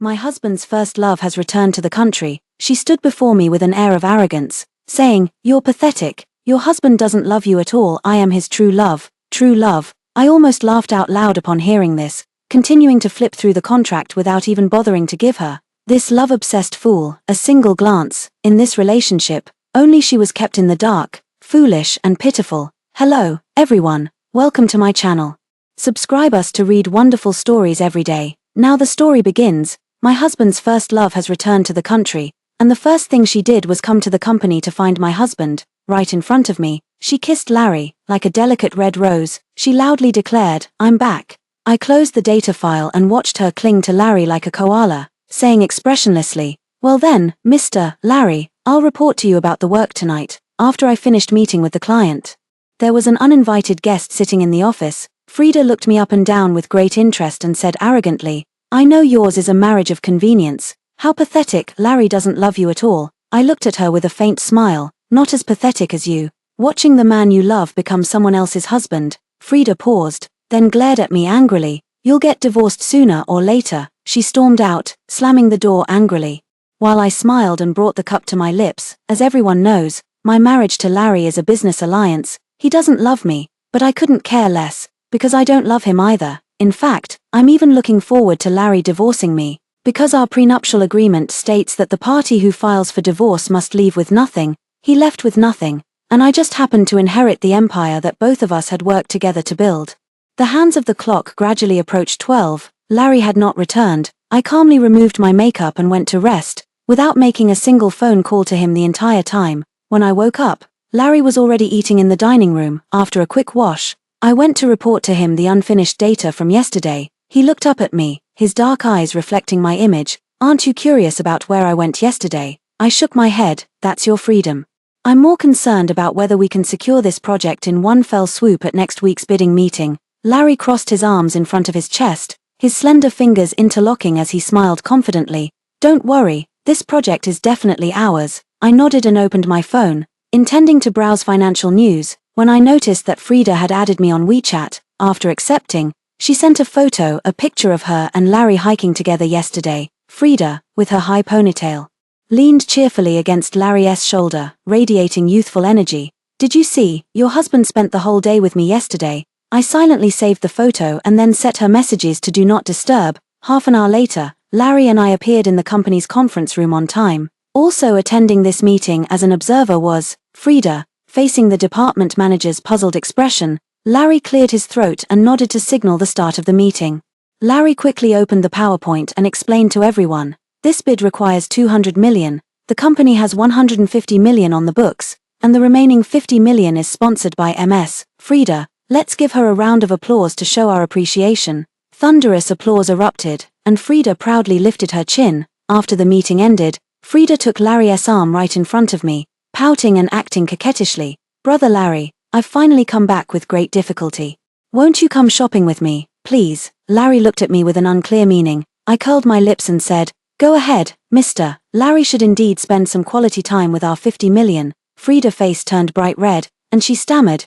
My husband's first love has returned to the country. She stood before me with an air of arrogance, saying, "You're pathetic. Your husband doesn't love you at all. I am his true love." True love. I almost laughed out loud upon hearing this, continuing to flip through the contract without even bothering to give her, this love-obsessed fool, a single glance. In this relationship, only she was kept in the dark, foolish and pitiful. Hello, everyone. Welcome to my channel. Subscribe us to read wonderful stories every day. Now the story begins. My husband's first love has returned to the country, and the first thing she did was come to the company to find my husband. Right in front of me, she kissed Larry, like a delicate red rose. She loudly declared, "I'm back." I closed the data file and watched her cling to Larry like a koala, saying expressionlessly, "Well then, Mr. Larry, I'll report to you about the work tonight." After I finished meeting with the client, there was an uninvited guest sitting in the office. Frida looked me up and down with great interest and said arrogantly, "I know yours is a marriage of convenience. How pathetic. Larry doesn't love you at all." I looked at her with a faint smile. "Not as pathetic as you. Watching the man you love become someone else's husband." Frida paused, then glared at me angrily. "You'll get divorced sooner or later." She stormed out, slamming the door angrily. While I smiled and brought the cup to my lips, as everyone knows, my marriage to Larry is a business alliance. He doesn't love me, but I couldn't care less, because I don't love him either. In fact, I'm even looking forward to Larry divorcing me, because our prenuptial agreement states that the party who files for divorce must leave with nothing. He left with nothing, and I just happened to inherit the empire that both of us had worked together to build. The hands of the clock gradually approached 12. Larry had not returned. I calmly removed my makeup and went to rest, without making a single phone call to him the entire time. When I woke up, Larry was already eating in the dining room. After a quick wash, I went to report to him the unfinished data from yesterday. He looked up at me, his dark eyes reflecting my image. "Aren't you curious about where I went yesterday?" I shook my head. "That's your freedom. I'm more concerned about whether we can secure this project in one fell swoop at next week's bidding meeting." Larry crossed his arms in front of his chest, his slender fingers interlocking as he smiled confidently. "Don't worry, this project is definitely ours." I nodded and opened my phone, intending to browse financial news, when I noticed that Frida had added me on WeChat. After accepting, she sent a photo, a picture of her and Larry hiking together yesterday. Frida, with her high ponytail, leaned cheerfully against Larry's shoulder, radiating youthful energy. "Did you see? Your husband spent the whole day with me yesterday." I silently saved the photo and then set her messages to do not disturb. Half an hour later, Larry and I appeared in the company's conference room on time. Also attending this meeting as an observer was Frida. Facing the department manager's puzzled expression, Larry cleared his throat and nodded to signal the start of the meeting. Larry quickly opened the PowerPoint and explained to everyone, "This bid requires 200 million. The company has 150 million on the books, and the remaining 50 million is sponsored by MS. Frida. Let's give her a round of applause to show our appreciation." Thunderous applause erupted, and Frida proudly lifted her chin. After the meeting ended, Frida took Larry's arm right in front of me, pouting and acting coquettishly. "Brother Larry, I've finally come back with great difficulty. Won't you come shopping with me, please?" Larry looked at me with an unclear meaning. I curled my lips and said, "Go ahead, mister." Larry should indeed spend some quality time with our 50 million. Frida's face turned bright red, and she stammered,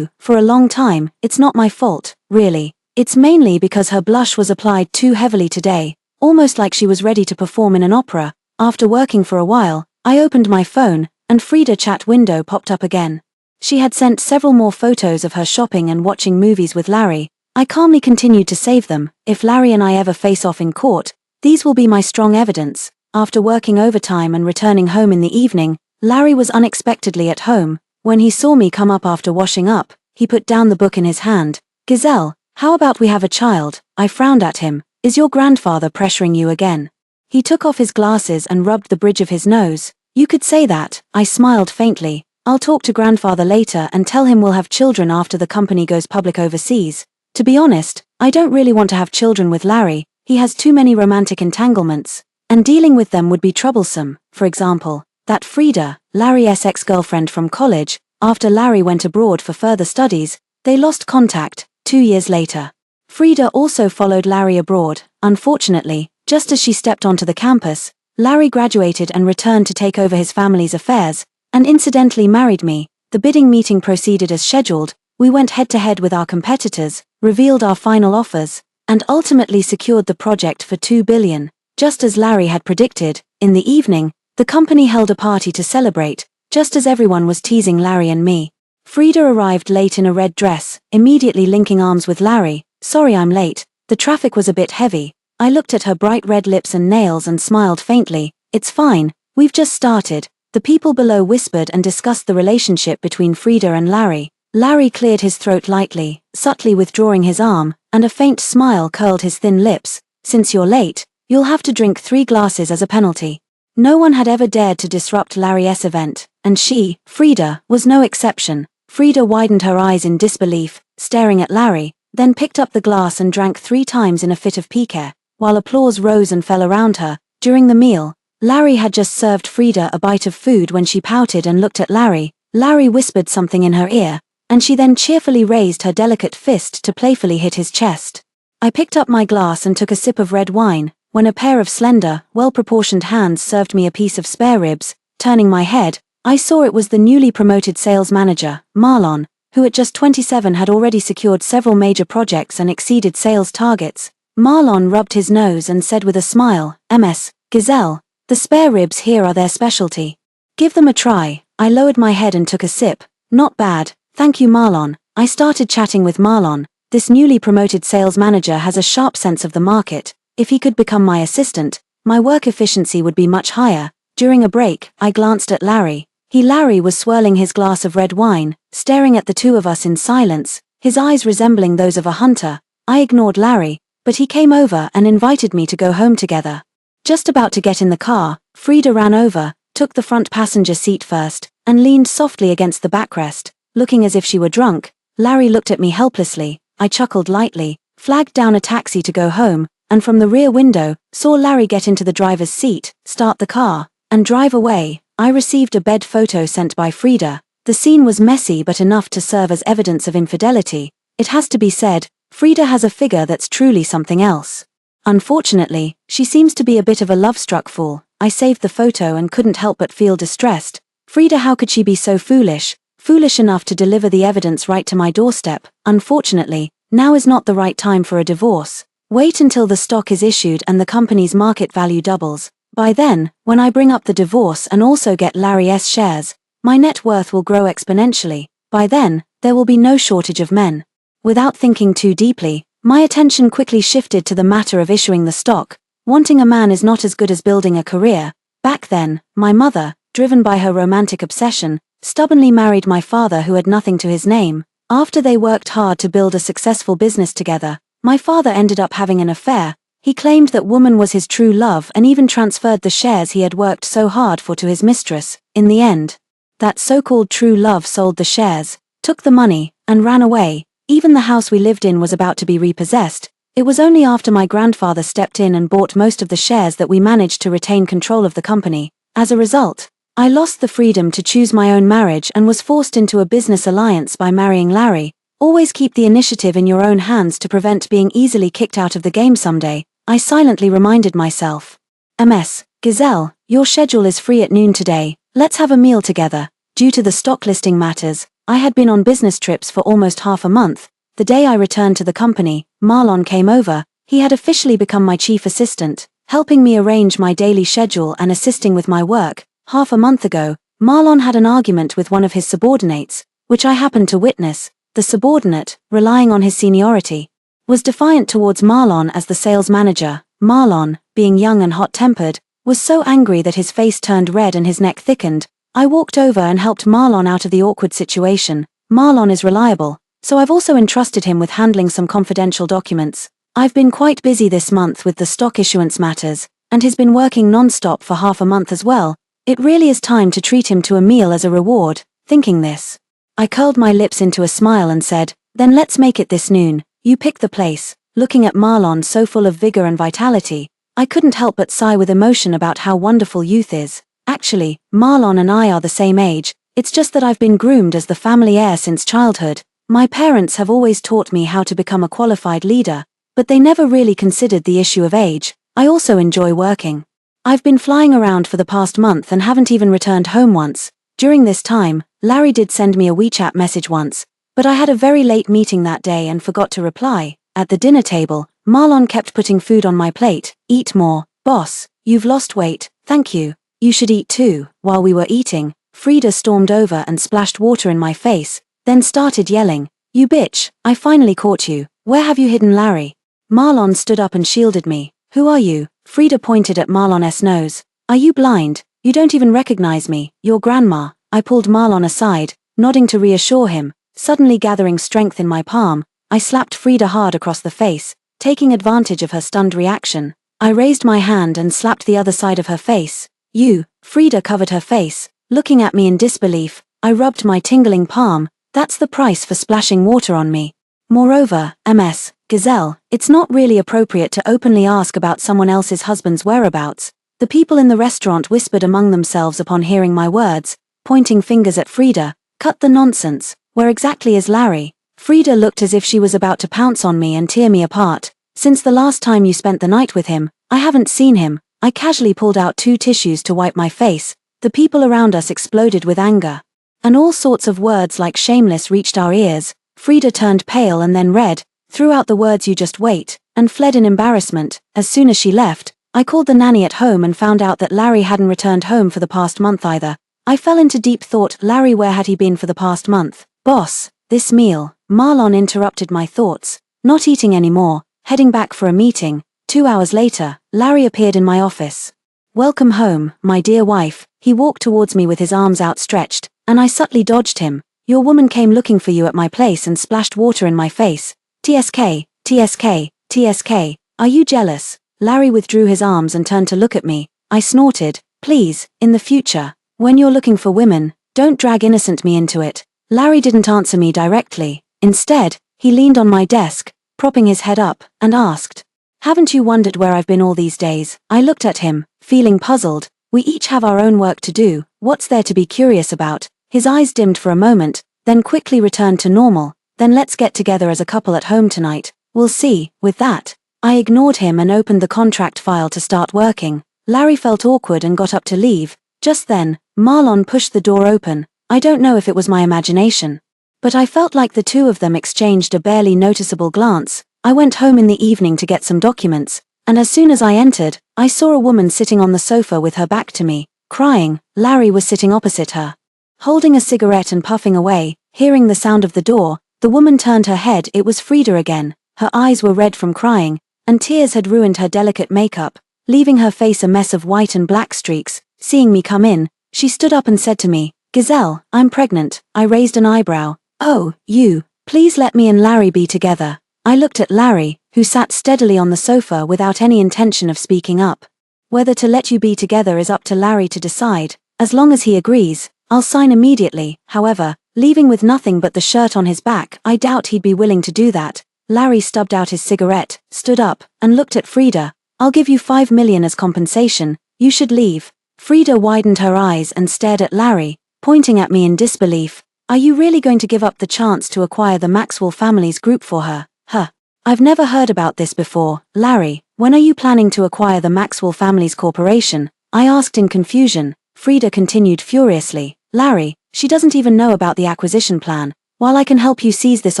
For a long time, it's not my fault, really. It's mainly because her blush was applied too heavily today, almost like she was ready to perform in an opera." After working for a while, I opened my phone, and Frida's chat window popped up again. She had sent several more photos of her shopping and watching movies with Larry. I calmly continued to save them. If Larry and I ever face off in court, these will be my strong evidence. After working overtime and returning home in the evening, Larry was unexpectedly at home. When he saw me come up after washing up, he put down the book in his hand. "Giselle, how about we have a child?" I frowned at him. "Is your grandfather pressuring you again?" He took off his glasses and rubbed the bridge of his nose. "You could say that." I smiled faintly. "I'll talk to grandfather later and tell him we'll have children after the company goes public overseas. To be honest, I don't really want to have children with Larry. He has too many romantic entanglements, and dealing with them would be troublesome. For example, that Frida, Larry's ex-girlfriend from college, after Larry went abroad for further studies, they lost contact. 2 years later, Frida also followed Larry abroad. Unfortunately, just as she stepped onto the campus, Larry graduated and returned to take over his family's affairs, and incidentally married me. The bidding meeting proceeded as scheduled. We went head-to-head with our competitors, revealed our final offers, and ultimately secured the project for 2 billion. just as Larry had predicted. In the evening, the company held a party to celebrate, just as everyone was teasing Larry and me. Frida arrived late in a red dress, immediately linking arms with Larry. "Sorry I'm late, the traffic was a bit heavy." I looked at her bright red lips and nails and smiled faintly. "It's fine, we've just started." The people below whispered and discussed the relationship between Frida and Larry. Larry cleared his throat lightly, subtly withdrawing his arm, and a faint smile curled his thin lips. "Since you're late, you'll have to drink 3 glasses as a penalty." No one had ever dared to disrupt Larry's event, and she, Frida, was no exception. Frida widened her eyes in disbelief, staring at Larry, then picked up the glass and drank 3 times in a fit of pique, while applause rose and fell around her. During the meal, Larry had just served Frida a bite of food when she pouted and looked at Larry. Larry whispered something in her ear, and she then cheerfully raised her delicate fist to playfully hit his chest. I picked up my glass and took a sip of red wine, when a pair of slender, well-proportioned hands served me a piece of spare ribs. Turning my head, I saw it was the newly promoted sales manager, Marlon, who at just 27 had already secured several major projects and exceeded sales targets. Marlon rubbed his nose and said with a smile, "Ms. Gazelle, the spare ribs here are their specialty. Give them a try." I lowered my head and took a sip. "Not bad, thank you Marlon." I started chatting with Marlon. This newly promoted sales manager has a sharp sense of the market. If he could become my assistant, my work efficiency would be much higher. During a break, I glanced at Larry. Larry was swirling his glass of red wine, staring at the two of us in silence, his eyes resembling those of a hunter. I ignored Larry, but he came over and invited me to go home together. Just about to get in the car, Frida ran over, took the front passenger seat first, and leaned softly against the backrest, looking as if she were drunk. Larry looked at me helplessly. I chuckled lightly, flagged down a taxi to go home, and from the rear window, saw Larry get into the driver's seat, start the car, and drive away. I received a bed photo sent by Frida. The scene was messy but enough to serve as evidence of infidelity. It has to be said, Frida has a figure that's truly something else. Unfortunately, she seems to be a bit of a love-struck fool. I saved the photo and couldn't help but feel distressed. Frida, how could she be so foolish? Foolish enough to deliver the evidence right to my doorstep. Unfortunately, now is not the right time for a divorce. Wait until the stock is issued and the company's market value doubles. By then, when I bring up the divorce and also get Larry's shares, my net worth will grow exponentially. By then, there will be no shortage of men. Without thinking too deeply, my attention quickly shifted to the matter of issuing the stock. Wanting a man is not as good as building a career. Back then, my mother, driven by her romantic obsession, stubbornly married my father who had nothing to his name. After they worked hard to build a successful business together, my father ended up having an affair. He claimed that woman was his true love and even transferred the shares he had worked so hard for to his mistress. In the end, that so-called true love sold the shares, took the money, and ran away. Even the house we lived in was about to be repossessed. It was only after my grandfather stepped in and bought most of the shares that we managed to retain control of the company. As a result, I lost the freedom to choose my own marriage and was forced into a business alliance by marrying Larry. Always keep the initiative in your own hands to prevent being easily kicked out of the game someday, I silently reminded myself. Ms. Gazelle, your schedule is free at noon today, let's have a meal together. Due to the stock listing matters, I had been on business trips for almost half a month. The day I returned to the company, Marlon came over. He had officially become my chief assistant, helping me arrange my daily schedule and assisting with my work. Half a month ago, Marlon had an argument with one of his subordinates, which I happened to witness. The subordinate, relying on his seniority, was defiant towards Marlon as the sales manager. Marlon, being young and hot-tempered, was so angry that his face turned red and his neck thickened. I walked over and helped Marlon out of the awkward situation. Marlon is reliable, so I've also entrusted him with handling some confidential documents. I've been quite busy this month with the stock issuance matters, and he's been working non-stop for half a month as well. It really is time to treat him to a meal as a reward. Thinking this, I curled my lips into a smile and said, "Then let's make it this noon. You pick the place." Looking at Marlon so full of vigor and vitality, I couldn't help but sigh with emotion about how wonderful youth is. Actually, Marlon and I are the same age, it's just that I've been groomed as the family heir since childhood. My parents have always taught me how to become a qualified leader, but they never really considered the issue of age. I also enjoy working. I've been flying around for the past month and haven't even returned home once. During this time, Larry did send me a WeChat message once, but I had a very late meeting that day and forgot to reply. At the dinner table, Marlon kept putting food on my plate. "Eat more, Boss, you've lost weight, thank you. You should eat too. While we were eating, Frida stormed over and splashed water in my face, then started yelling, "You bitch, I finally caught you. Where have you hidden Larry?" Marlon stood up and shielded me. "Who are you?" Frida pointed at Marlon's nose. "Are you blind? You don't even recognize me, your grandma." I pulled Marlon aside, nodding to reassure him. Suddenly gathering strength in my palm, I slapped Frida hard across the face, taking advantage of her stunned reaction. I raised my hand and slapped the other side of her face. "You." Frida covered her face, looking at me in disbelief. I rubbed my tingling palm. "That's the price for splashing water on me. Moreover, Ms. Gazelle, it's not really appropriate to openly ask about someone else's husband's whereabouts." The people in the restaurant whispered among themselves upon hearing my words, pointing fingers at Frida. "Cut the nonsense. Where exactly is Larry?" Frida looked as if she was about to pounce on me and tear me apart. "Since the last time you spent the night with him, I haven't seen him." I casually pulled out 2 tissues to wipe my face. The people around us exploded with anger. And all sorts of words like shameless reached our ears. Frida turned pale and then red, threw out the words "you just wait," and fled in embarrassment. As soon as she left, I called the nanny at home and found out that Larry hadn't returned home for the past month either. I fell into deep thought. Larry, where had he been for the past month? "Boss, this meal." Marlon interrupted my thoughts. Not eating anymore, heading back for a meeting. 2 hours later, Larry appeared in my office. "Welcome home, my dear wife." He walked towards me with his arms outstretched, and I subtly dodged him. "Your woman came looking for you at my place and splashed water in my face. TSK, TSK, TSK. Are you jealous?" Larry withdrew his arms and turned to look at me. I snorted. "Please, in the future, when you're looking for women, don't drag innocent me into it." Larry didn't answer me directly. Instead, he leaned on my desk, propping his head up, and asked, "Haven't you wondered where I've been all these days?" I looked at him, feeling puzzled. We each have our own work to do. What's there to be curious about? His eyes dimmed for a moment, then quickly returned to normal. "Then let's get together as a couple at home tonight. We'll see." With that, I ignored him and opened the contract file to start working. Larry felt awkward and got up to leave. Just then, Marlon pushed the door open. I don't know if it was my imagination, but I felt like the two of them exchanged a barely noticeable glance. I went home in the evening to get some documents, and as soon as I entered, I saw a woman sitting on the sofa with her back to me, crying. Larry was sitting opposite her, holding a cigarette and puffing away. Hearing the sound of the door, the woman turned her head. It was Frida again. Her eyes were red from crying, and tears had ruined her delicate makeup, leaving her face a mess of white and black streaks. Seeing me come in, she stood up and said to me, "Gazelle, I'm pregnant." I raised an eyebrow. "Oh, you. Please let me and Larry be together." I looked at Larry, who sat steadily on the sofa without any intention of speaking up. "Whether to let you be together is up to Larry to decide. As long as he agrees, I'll sign immediately." However, leaving with nothing but the shirt on his back, I doubt he'd be willing to do that. Larry stubbed out his cigarette, stood up, and looked at Frida. "I'll give you 5 million as compensation. You should leave." Frida widened her eyes and stared at Larry, pointing at me in disbelief. "Are you really going to give up the chance to acquire the Maxwell family's group for her?" "Huh. I've never heard about this before." "Larry, when are you planning to acquire the Maxwell family's corporation?" I asked in confusion. Frida continued furiously. "Larry, she doesn't even know about the acquisition plan. While I can help you seize this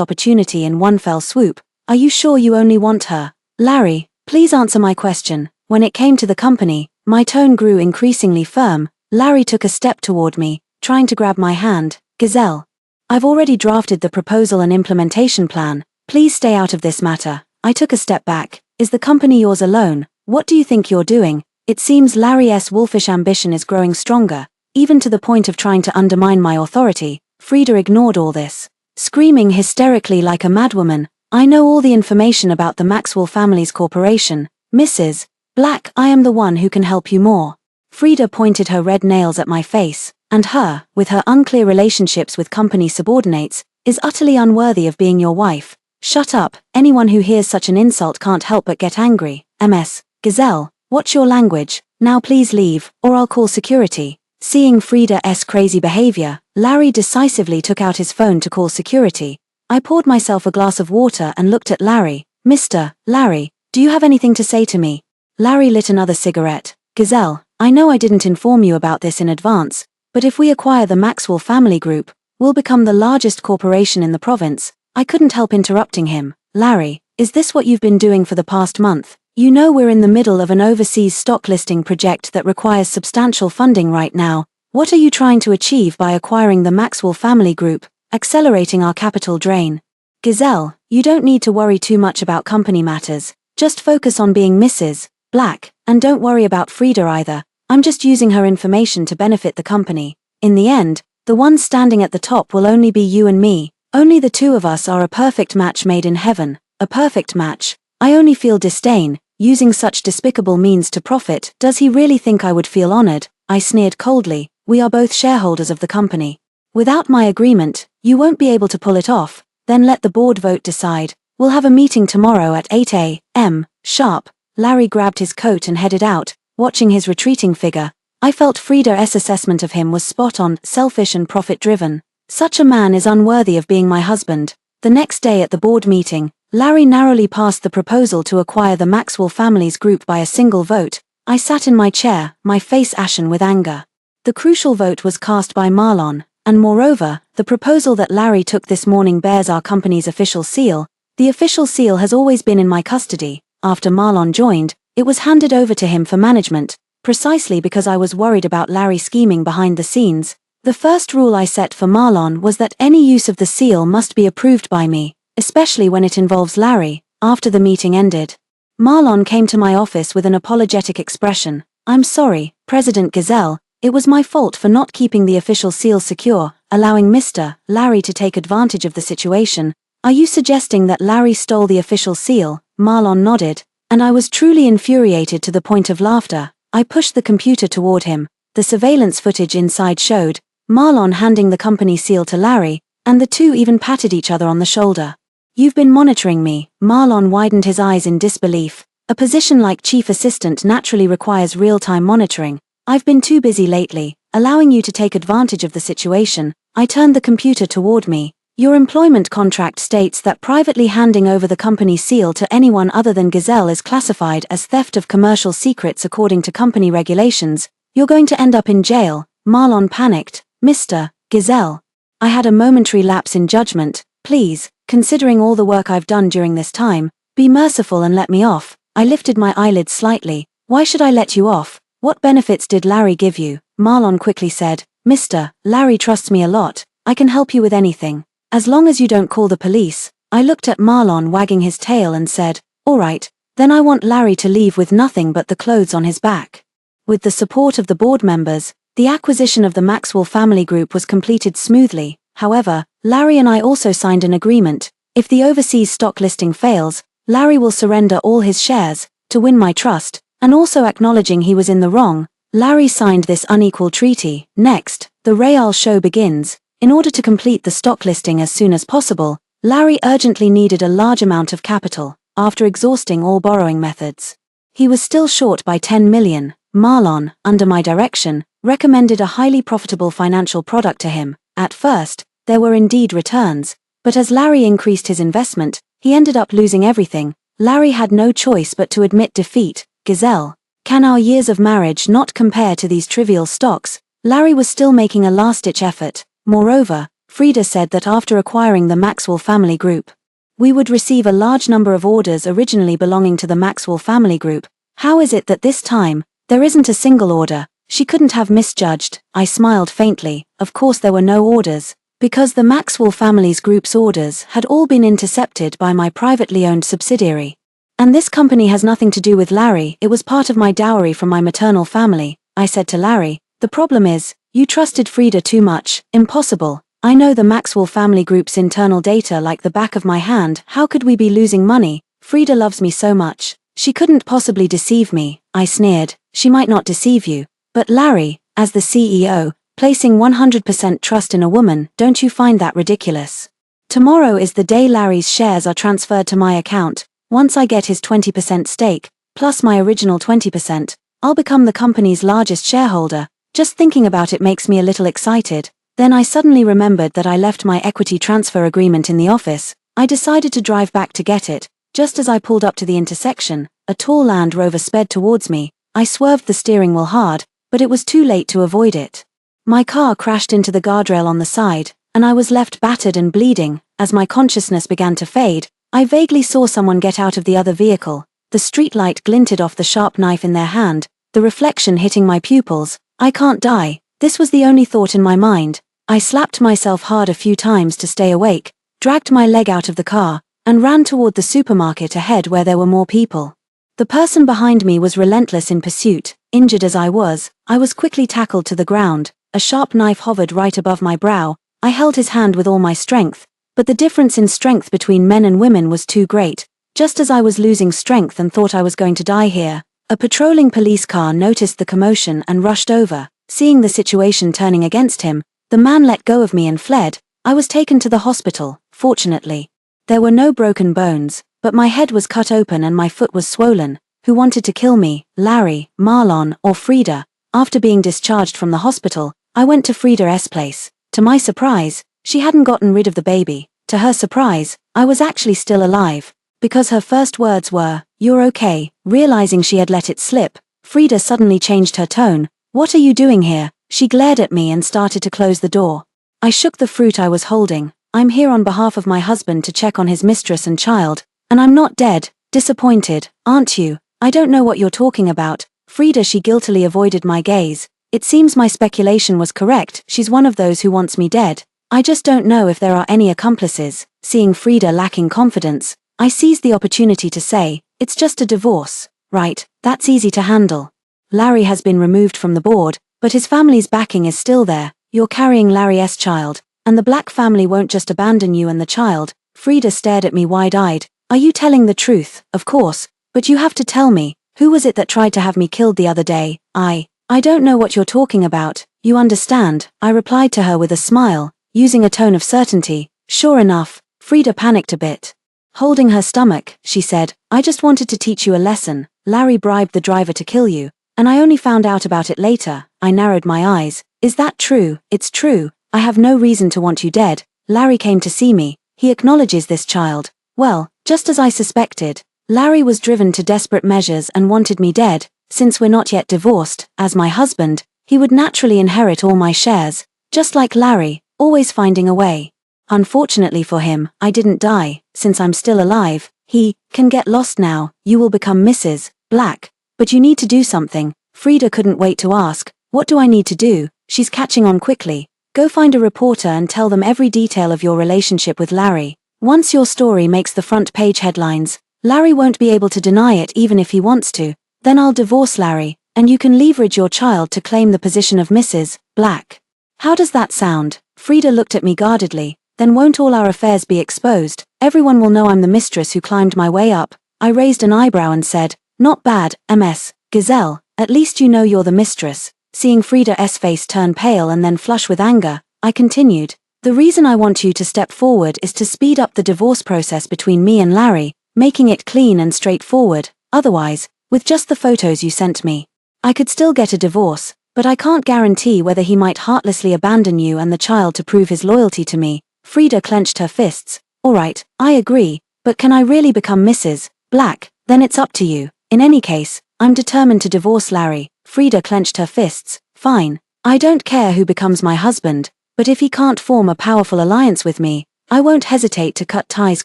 opportunity in one fell swoop, are you sure you only want her?" "Larry, please answer my question." When it came to the company, my tone grew increasingly firm. Larry took a step toward me, trying to grab my hand. "Gazelle, I've already drafted the proposal and implementation plan. Please stay out of this matter." I took a step back. "Is the company yours alone? What do you think you're doing?" It seems Larry's wolfish ambition is growing stronger, even to the point of trying to undermine my authority. Frida ignored all this, screaming hysterically like a madwoman. "I know all the information about the Maxwell family's corporation, Mrs. Black. I am the one who can help you more." Frida pointed her red nails at my face. "And her, with her unclear relationships with company subordinates, is utterly unworthy of being your wife." "Shut up. Anyone who hears such an insult can't help but get angry." "Ms. Gazelle, watch your language. Now please leave, or I'll call security." Seeing Frida's crazy behavior, Larry decisively took out his phone to call security. I poured myself a glass of water and looked at Larry. "Mr. Larry, do you have anything to say to me?" Larry lit another cigarette. "Gazelle, I know I didn't inform you about this in advance, but if we acquire the Maxwell family group, we'll become the largest corporation in the province." I couldn't help interrupting him. "Larry, is this what you've been doing for the past month? You know we're in the middle of an overseas stock listing project that requires substantial funding right now. What are you trying to achieve by acquiring the Maxwell family group, accelerating our capital drain? Giselle, you don't need to worry too much about company matters. Just focus on being Mrs. Black, and don't worry about Frida either. I'm just using her information to benefit the company. In the end, the one standing at the top will only be you and me. Only the two of us are a perfect match made in heaven. A perfect match. I only feel disdain. Using such despicable means to profit. Does he really think I would feel honored? I sneered coldly. We are both shareholders of the company. Without my agreement, you won't be able to pull it off. Then let the board vote decide. We'll have a meeting tomorrow at 8 a.m. sharp. Larry grabbed his coat and headed out, watching his retreating figure. I felt Frida's assessment of him was spot on, selfish and profit-driven. Such a man is unworthy of being my husband. The next day at the board meeting, Larry narrowly passed the proposal to acquire the Maxwell family's group by a single vote. I sat in my chair, my face ashen with anger. The crucial vote was cast by Marlon, and moreover, the proposal that Larry took this morning bears our company's official seal. The official seal has always been in my custody. After Marlon joined, it was handed over to him for management, precisely because I was worried about Larry scheming behind the scenes. The first rule I set for Marlon was that any use of the seal must be approved by me, especially when it involves Larry. After the meeting ended, Marlon came to my office with an apologetic expression. I'm sorry, President Giselle, it was my fault for not keeping the official seal secure, allowing Mr. Larry to take advantage of the situation. Are you suggesting that Larry stole the official seal? Marlon nodded, and I was truly infuriated to the point of laughter. I pushed the computer toward him. The surveillance footage inside showed Marlon handing the company seal to Larry, and the two even patted each other on the shoulder. You've been monitoring me. Marlon widened his eyes in disbelief. A position like chief assistant naturally requires real-time monitoring. I've been too busy lately, allowing you to take advantage of the situation. I turned the computer toward me. Your employment contract states that privately handing over the company seal to anyone other than Giselle is classified as theft of commercial secrets according to company regulations. You're going to end up in jail. Marlon panicked. Mr. Giselle. I had a momentary lapse in judgment. Please, considering all the work I've done during this time, be merciful and let me off. I lifted my eyelids slightly. Why should I let you off? What benefits did Larry give you? Marlon quickly said. Mr. Larry trusts me a lot. I can help you with anything. As long as you don't call the police. I looked at Marlon wagging his tail and said, all right, then I want Larry to leave with nothing but the clothes on his back. With the support of the board members, the acquisition of the Maxwell family group was completed smoothly. However, Larry and I also signed an agreement. If the overseas stock listing fails, Larry will surrender all his shares, to win my trust, and also acknowledging he was in the wrong. Larry signed this unequal treaty. Next, the Real show begins. In order to complete the stock listing as soon as possible, Larry urgently needed a large amount of capital. After exhausting all borrowing methods, he was still short by 10 million. Marlon, under my direction, recommended a highly profitable financial product to him. At first, there were indeed returns, but as Larry increased his investment, he ended up losing everything. Larry had no choice but to admit defeat. Giselle, can our years of marriage not compare to these trivial stocks? Larry was still making a last-ditch effort. Moreover, Frida said that after acquiring the Maxwell family group, we would receive a large number of orders originally belonging to the Maxwell family group. How is it that this time, there isn't a single order? She couldn't have misjudged. I smiled faintly. Of course there were no orders, because the Maxwell family's group's orders had all been intercepted by my privately owned subsidiary. And this company has nothing to do with Larry. It was part of my dowry from my maternal family. I said to Larry, the problem is, you trusted Frida too much. Impossible. I know the Maxwell family group's internal data like the back of my hand. How could we be losing money? Frida loves me so much. She couldn't possibly deceive me. I sneered. She might not deceive you. But Larry, as the CEO, placing 100% trust in a woman, don't you find that ridiculous? Tomorrow is the day Larry's shares are transferred to my account. Once I get his 20% stake, plus my original 20%, I'll become the company's largest shareholder. Just thinking about it makes me a little excited. Then I suddenly remembered that I left my equity transfer agreement in the office. I decided to drive back to get it. Just as I pulled up to the intersection, a tall Land Rover sped towards me. I swerved the steering wheel hard, but it was too late to avoid it. My car crashed into the guardrail on the side, and I was left battered and bleeding. As my consciousness began to fade, I vaguely saw someone get out of the other vehicle. The streetlight glinted off the sharp knife in their hand, the reflection hitting my pupils. I can't die. This was the only thought in my mind. I slapped myself hard a few times to stay awake, dragged my leg out of the car, and ran toward the supermarket ahead where there were more people. The person behind me was relentless in pursuit. Injured as I was quickly tackled to the ground. A sharp knife hovered right above my brow. I held his hand with all my strength, but the difference in strength between men and women was too great. Just as I was losing strength and thought I was going to die here, a patrolling police car noticed the commotion and rushed over. Seeing the situation turning against him, the man let go of me and fled. I was taken to the hospital, fortunately. There were no broken bones, but my head was cut open and my foot was swollen. Who wanted to kill me, Larry, Marlon, or Frida? After being discharged from the hospital, I went to Frida's place. To my surprise, she hadn't gotten rid of the baby. To her surprise, I was actually still alive. Because her first words were, "You're okay." Realizing she had let it slip, Frida suddenly changed her tone. "What are you doing here?" She glared at me and started to close the door. I shook the fruit I was holding. "I'm here on behalf of my husband to check on his mistress and child, and I'm not dead." "Disappointed, aren't you?" "I don't know what you're talking about." Frida, she guiltily avoided my gaze. "It seems my speculation was correct. She's one of those who wants me dead. I just don't know if there are any accomplices." Seeing Frida lacking confidence, I seized the opportunity to say, "It's just a divorce." "Right, that's easy to handle. Larry has been removed from the board, but his family's backing is still there. You're carrying Larry's child, and the Black family won't just abandon you and the child." Frida stared at me wide-eyed. "Are you telling the truth?" "Of course, but you have to tell me, who was it that tried to have me killed the other day?" I don't know what you're talking about. You understand," I replied to her with a smile, using a tone of certainty. Sure enough, Frida panicked a bit. Holding her stomach, she said, "I just wanted to teach you a lesson. Larry bribed the driver to kill you, and I only found out about it later." I narrowed my eyes. "Is that true?" "It's true. I have no reason to want you dead. Larry came to see me. He acknowledges this child." "Well, just as I suspected. Larry was driven to desperate measures and wanted me dead. Since we're not yet divorced, as my husband, he would naturally inherit all my shares, just like Larry, always finding a way. Unfortunately for him, I didn't die. Since I'm still alive, he can get lost now. You will become Mrs. Black. But you need to do something." Frida couldn't wait to ask, "What do I need to do?" She's catching on quickly. "Go find a reporter and tell them every detail of your relationship with Larry. Once your story makes the front page headlines, Larry won't be able to deny it even if he wants to. Then I'll divorce Larry, and you can leverage your child to claim the position of Mrs. Black." "How does that sound?" Frida looked at me guardedly. "Then won't all our affairs be exposed? Everyone will know I'm the mistress who climbed my way up." I raised an eyebrow and said, "Not bad, Ms. Gazelle. At least you know you're the mistress." Seeing Frida's face turn pale and then flush with anger, I continued, "The reason I want you to step forward is to speed up the divorce process between me and Larry, making it clean and straightforward. Otherwise, with just the photos you sent me, I could still get a divorce, but I can't guarantee whether he might heartlessly abandon you and the child to prove his loyalty to me." Frida clenched her fists. "All right, I agree, but can I really become Mrs. Black? Then it's up to you. In any case, I'm determined to divorce Larry." Frida clenched her fists. "Fine. I don't care who becomes my husband, but if he can't form a powerful alliance with me, I won't hesitate to cut ties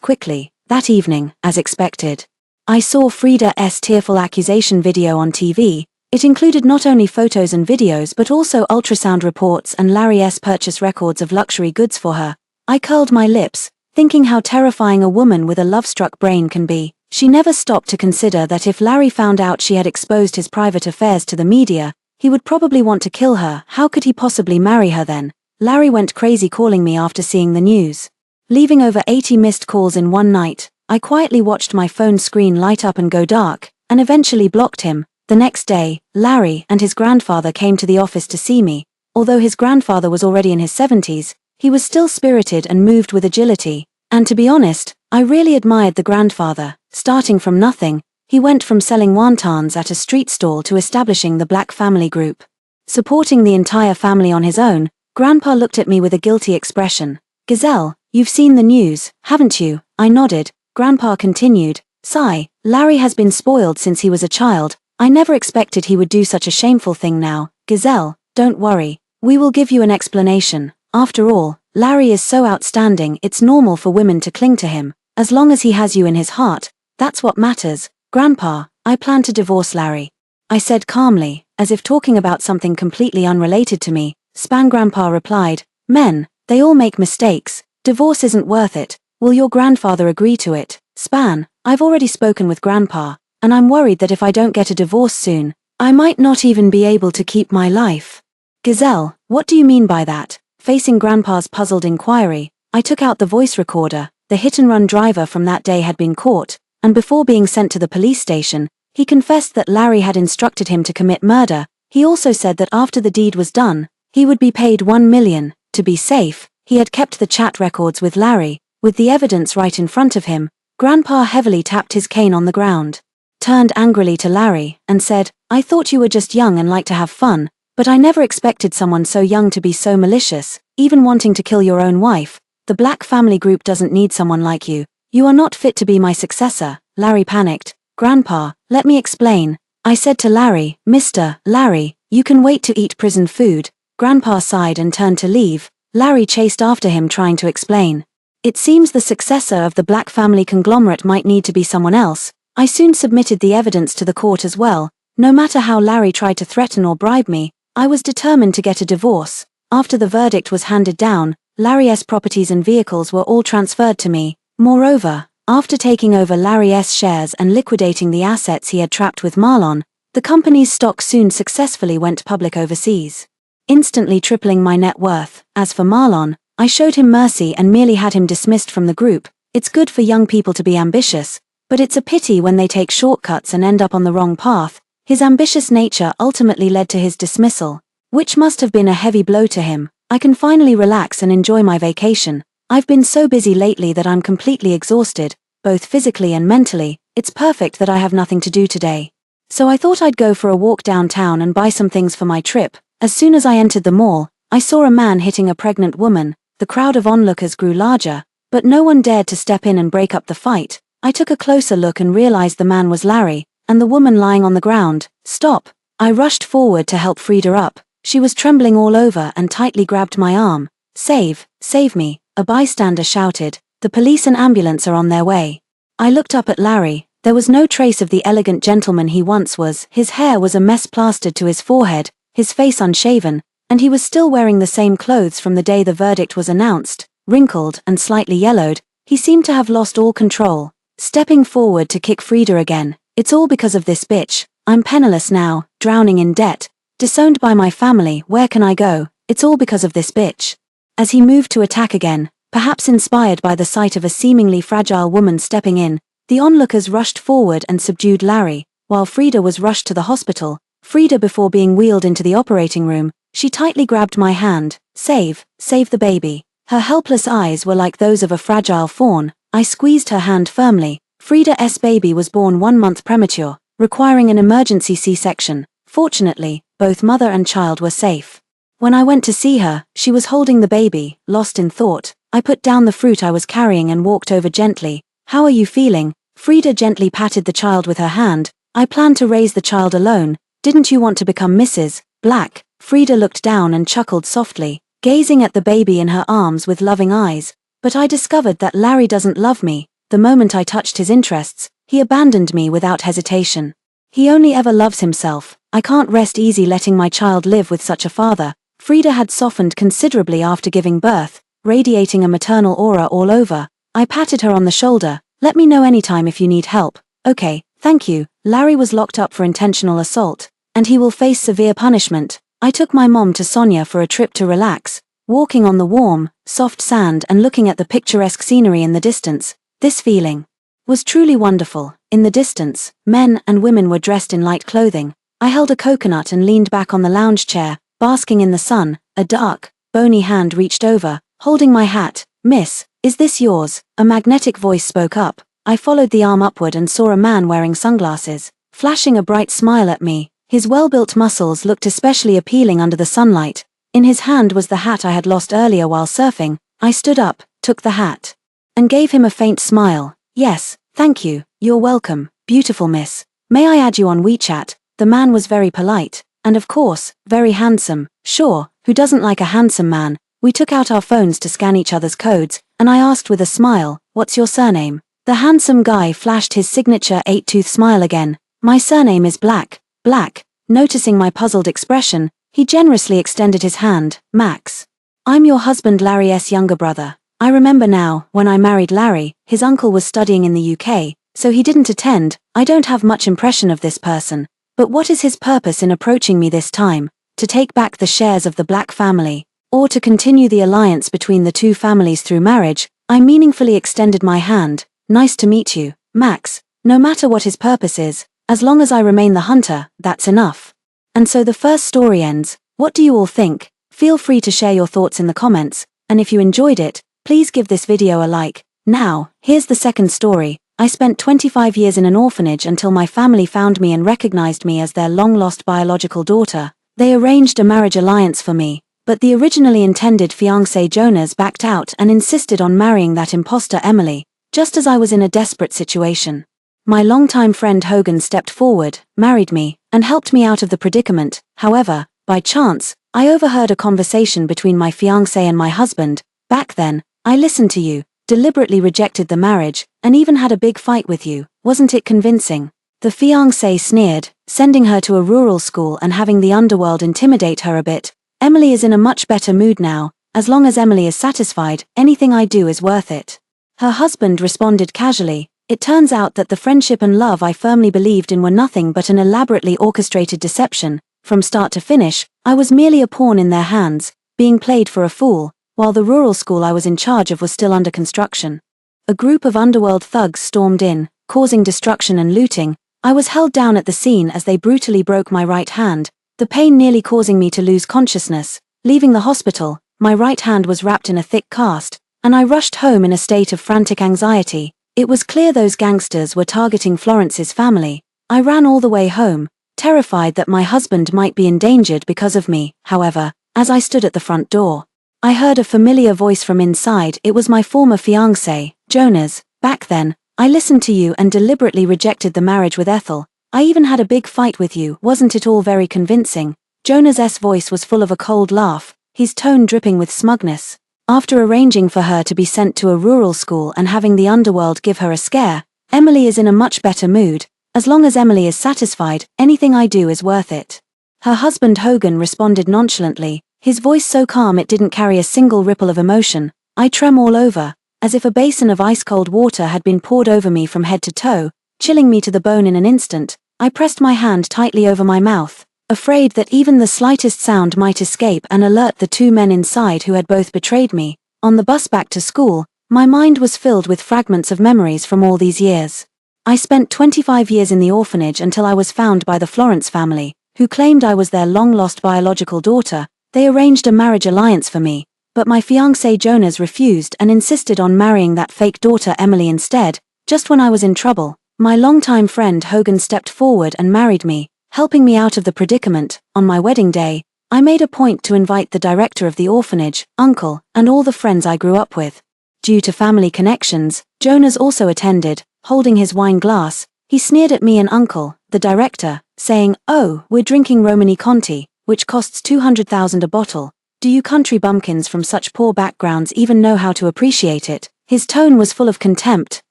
quickly." That evening, as expected, I saw Frida's tearful accusation video on TV. It included not only photos and videos but also ultrasound reports and Larry's purchase records of luxury goods for her. I curled my lips, thinking how terrifying a woman with a love-struck brain can be. She never stopped to consider that if Larry found out she had exposed his private affairs to the media, he would probably want to kill her. How could he possibly marry her then? Larry went crazy calling me after seeing the news. Leaving over 80 missed calls in one night, I quietly watched my phone screen light up and go dark, and eventually blocked him. The next day, Larry and his grandfather came to the office to see me. Although his grandfather was already in his 70s, he was still spirited and moved with agility. And to be honest, I really admired the grandfather. Starting from nothing, he went from selling wontons at a street stall to establishing the Black family group. Supporting the entire family on his own, Grandpa looked at me with a guilty expression. "Gazelle, you've seen the news, haven't you?" I nodded. Grandpa continued, "Sigh, Larry has been spoiled since he was a child. I never expected he would do such a shameful thing now. Gazelle, don't worry. We will give you an explanation. After all, Larry is so outstanding, it's normal for women to cling to him. As long as he has you in his heart, that's what matters." Grandpa, I plan to divorce Larry, I said calmly, as if talking about something completely unrelated to me. Span Grandpa replied, men, they all make mistakes, divorce isn't worth it, will your grandfather agree to it? Span, I've already spoken with Grandpa, and I'm worried that if I don't get a divorce soon, I might not even be able to keep my life. Gazelle, what do you mean by that? Facing Grandpa's puzzled inquiry, I took out the voice recorder. The hit-and-run driver from that day had been caught, and before being sent to the police station, he confessed that Larry had instructed him to commit murder. He also said that after the deed was done, he would be paid $1 million. To be safe, he had kept the chat records with Larry. With the evidence right in front of him, Grandpa heavily tapped his cane on the ground, turned angrily to Larry, and said, I thought you were just young and liked to have fun, but I never expected someone so young to be so malicious, even wanting to kill your own wife. The Black family group doesn't need someone like you. You are not fit to be my successor. Larry panicked. Grandpa, let me explain. I said to Larry, Mr. Larry, you can wait to eat prison food. Grandpa sighed and turned to leave. Larry chased after him trying to explain. It seems the successor of the Black family conglomerate might need to be someone else. I soon submitted the evidence to the court as well. No matter how Larry tried to threaten or bribe me, I was determined to get a divorce. After the verdict was handed down, Larry's properties and vehicles were all transferred to me. Moreover, after taking over Larry's shares and liquidating the assets he had trapped with Marlon, the company's stock soon successfully went public overseas, instantly tripling my net worth. As for Marlon, I showed him mercy and merely had him dismissed from the group. It's good for young people to be ambitious, but it's a pity when they take shortcuts and end up on the wrong path. His ambitious nature ultimately led to his dismissal, which must have been a heavy blow to him. I can finally relax and enjoy my vacation. I've been so busy lately that I'm completely exhausted, both physically and mentally. It's perfect that I have nothing to do today. So I thought I'd go for a walk downtown and buy some things for my trip. As soon as I entered the mall, I saw a man hitting a pregnant woman. The crowd of onlookers grew larger, but no one dared to step in and break up the fight. I took a closer look and realized the man was Larry, and the woman lying on the ground. Stop! I rushed forward to help Frida up. She was trembling all over and tightly grabbed my arm. Save me, a bystander shouted. The police and ambulance are on their way. I looked up at Larry. There was no trace of the elegant gentleman he once was. His hair was a mess plastered to his forehead, his face unshaven, and he was still wearing the same clothes from the day the verdict was announced. Wrinkled and slightly yellowed, he seemed to have lost all control. Stepping forward to kick Frida again. It's all because of this bitch. I'm penniless now, drowning in debt, disowned by my family. Where can I go? It's all because of this bitch. As he moved to attack again, perhaps inspired by the sight of a seemingly fragile woman stepping in, the onlookers rushed forward and subdued Larry, while Frida was rushed to the hospital. Frida, before being wheeled into the operating room, she tightly grabbed my hand. Save the baby. Her helpless eyes were like those of a fragile fawn. I squeezed her hand firmly. Frida's baby was born 1 month premature, requiring an emergency C-section. Fortunately, both mother and child were safe. When I went to see her, she was holding the baby, lost in thought. I put down the fruit I was carrying and walked over gently. How are you feeling? Frida gently patted the child with her hand. I plan to raise the child alone. Didn't you want to become Mrs. Black? Frida looked down and chuckled softly, gazing at the baby in her arms with loving eyes. But I discovered that Larry doesn't love me. The moment I touched his interests, he abandoned me without hesitation. He only ever loves himself. I can't rest easy letting my child live with such a father. Frida had softened considerably after giving birth, radiating a maternal aura all over. I patted her on the shoulder. Let me know anytime if you need help. Okay, thank you. Larry was locked up for intentional assault, and he will face severe punishment. I took my mom to Sonia for a trip to relax, walking on the warm, soft sand and looking at the picturesque scenery in the distance. This feeling was truly wonderful. In the distance, men and women were dressed in light clothing. I held a coconut and leaned back on the lounge chair, basking in the sun. A dark, bony hand reached over, holding my hat. Miss, is this yours? A magnetic voice spoke up. I followed the arm upward and saw a man wearing sunglasses, flashing a bright smile at me. His well-built muscles looked especially appealing under the sunlight. In his hand was the hat I had lost earlier while surfing. I stood up, took the hat, and gave him a faint smile. Yes, thank you. You're welcome, beautiful miss. May I add you on WeChat? The man was very polite, and of course, very handsome. Sure, who doesn't like a handsome man? We took out our phones to scan each other's codes, and I asked with a smile, what's your surname? The handsome guy flashed his signature 8-tooth smile again. My surname is Black. Black. Noticing my puzzled expression, he generously extended his hand. Max. I'm your husband Larry's younger brother. I remember now, when I married Larry, his uncle was studying in the UK, so he didn't attend. I don't have much impression of this person. But what is his purpose in approaching me this time? To take back the shares of the Black family? Or to continue the alliance between the two families through marriage? I meaningfully extended my hand. Nice to meet you, Max. No matter what his purpose is, as long as I remain the hunter, that's enough. And so the first story ends. What do you all think? Feel free to share your thoughts in the comments, and if you enjoyed it, please give this video a like. Now, here's the second story. I spent 25 years in an orphanage until my family found me and recognized me as their long-lost biological daughter. They arranged a marriage alliance for me, but the originally intended fiancé Jonas backed out and insisted on marrying that imposter Emily, just as I was in a desperate situation. My longtime friend Hogan stepped forward, married me, and helped me out of the predicament. However, by chance, I overheard a conversation between my fiancé and my husband. Back then, I listened to you, deliberately rejected the marriage, and even had a big fight with you. Wasn't it convincing? The fiancé sneered, sending her to a rural school and having the underworld intimidate her a bit. Emily is in a much better mood now. As long as Emily is satisfied, anything I do is worth it. Her husband responded casually. It turns out that the friendship and love I firmly believed in were nothing but an elaborately orchestrated deception. From start to finish, I was merely a pawn in their hands, being played for a fool, while the rural school I was in charge of was still under construction. A group of underworld thugs stormed in, causing destruction and looting. I was held down at the scene as they brutally broke my right hand, the pain nearly causing me to lose consciousness. Leaving the hospital, my right hand was wrapped in a thick cast, and I rushed home in a state of frantic anxiety. It was clear those gangsters were targeting Florence's family. I ran all the way home, terrified that my husband might be endangered because of me. However, as I stood at the front door, I heard a familiar voice from inside. It was my former fiancé, Jonas. Back then, I listened to you and deliberately rejected the marriage with Ethel. I even had a big fight with you. Wasn't it all very convincing? Jonas's voice was full of a cold laugh, his tone dripping with smugness. After arranging for her to be sent to a rural school and having the underworld give her a scare, Emily is in a much better mood. As long as Emily is satisfied, anything I do is worth it. Her husband Hogan responded nonchalantly, his voice so calm it didn't carry a single ripple of emotion. I trembled all over, as if a basin of ice-cold water had been poured over me from head to toe, chilling me to the bone in an instant. I pressed my hand tightly over my mouth, afraid that even the slightest sound might escape and alert the two men inside who had both betrayed me. On the bus back to school, my mind was filled with fragments of memories from all these years. I spent 25 years in the orphanage until I was found by the Florence family, who claimed I was their long-lost biological daughter. They arranged a marriage alliance for me, but my fiancé Jonas refused and insisted on marrying that fake daughter Emily instead. Just when I was in trouble, my longtime friend Hogan stepped forward and married me, helping me out of the predicament. On my wedding day, I made a point to invite the director of the orphanage, uncle, and all the friends I grew up with. Due to family connections, Jonas also attended, holding his wine glass. He sneered at me and uncle, the director, saying, "Oh, we're drinking Romani Conti, which costs 200,000 a bottle. Do you country bumpkins from such poor backgrounds even know how to appreciate it?" His tone was full of contempt.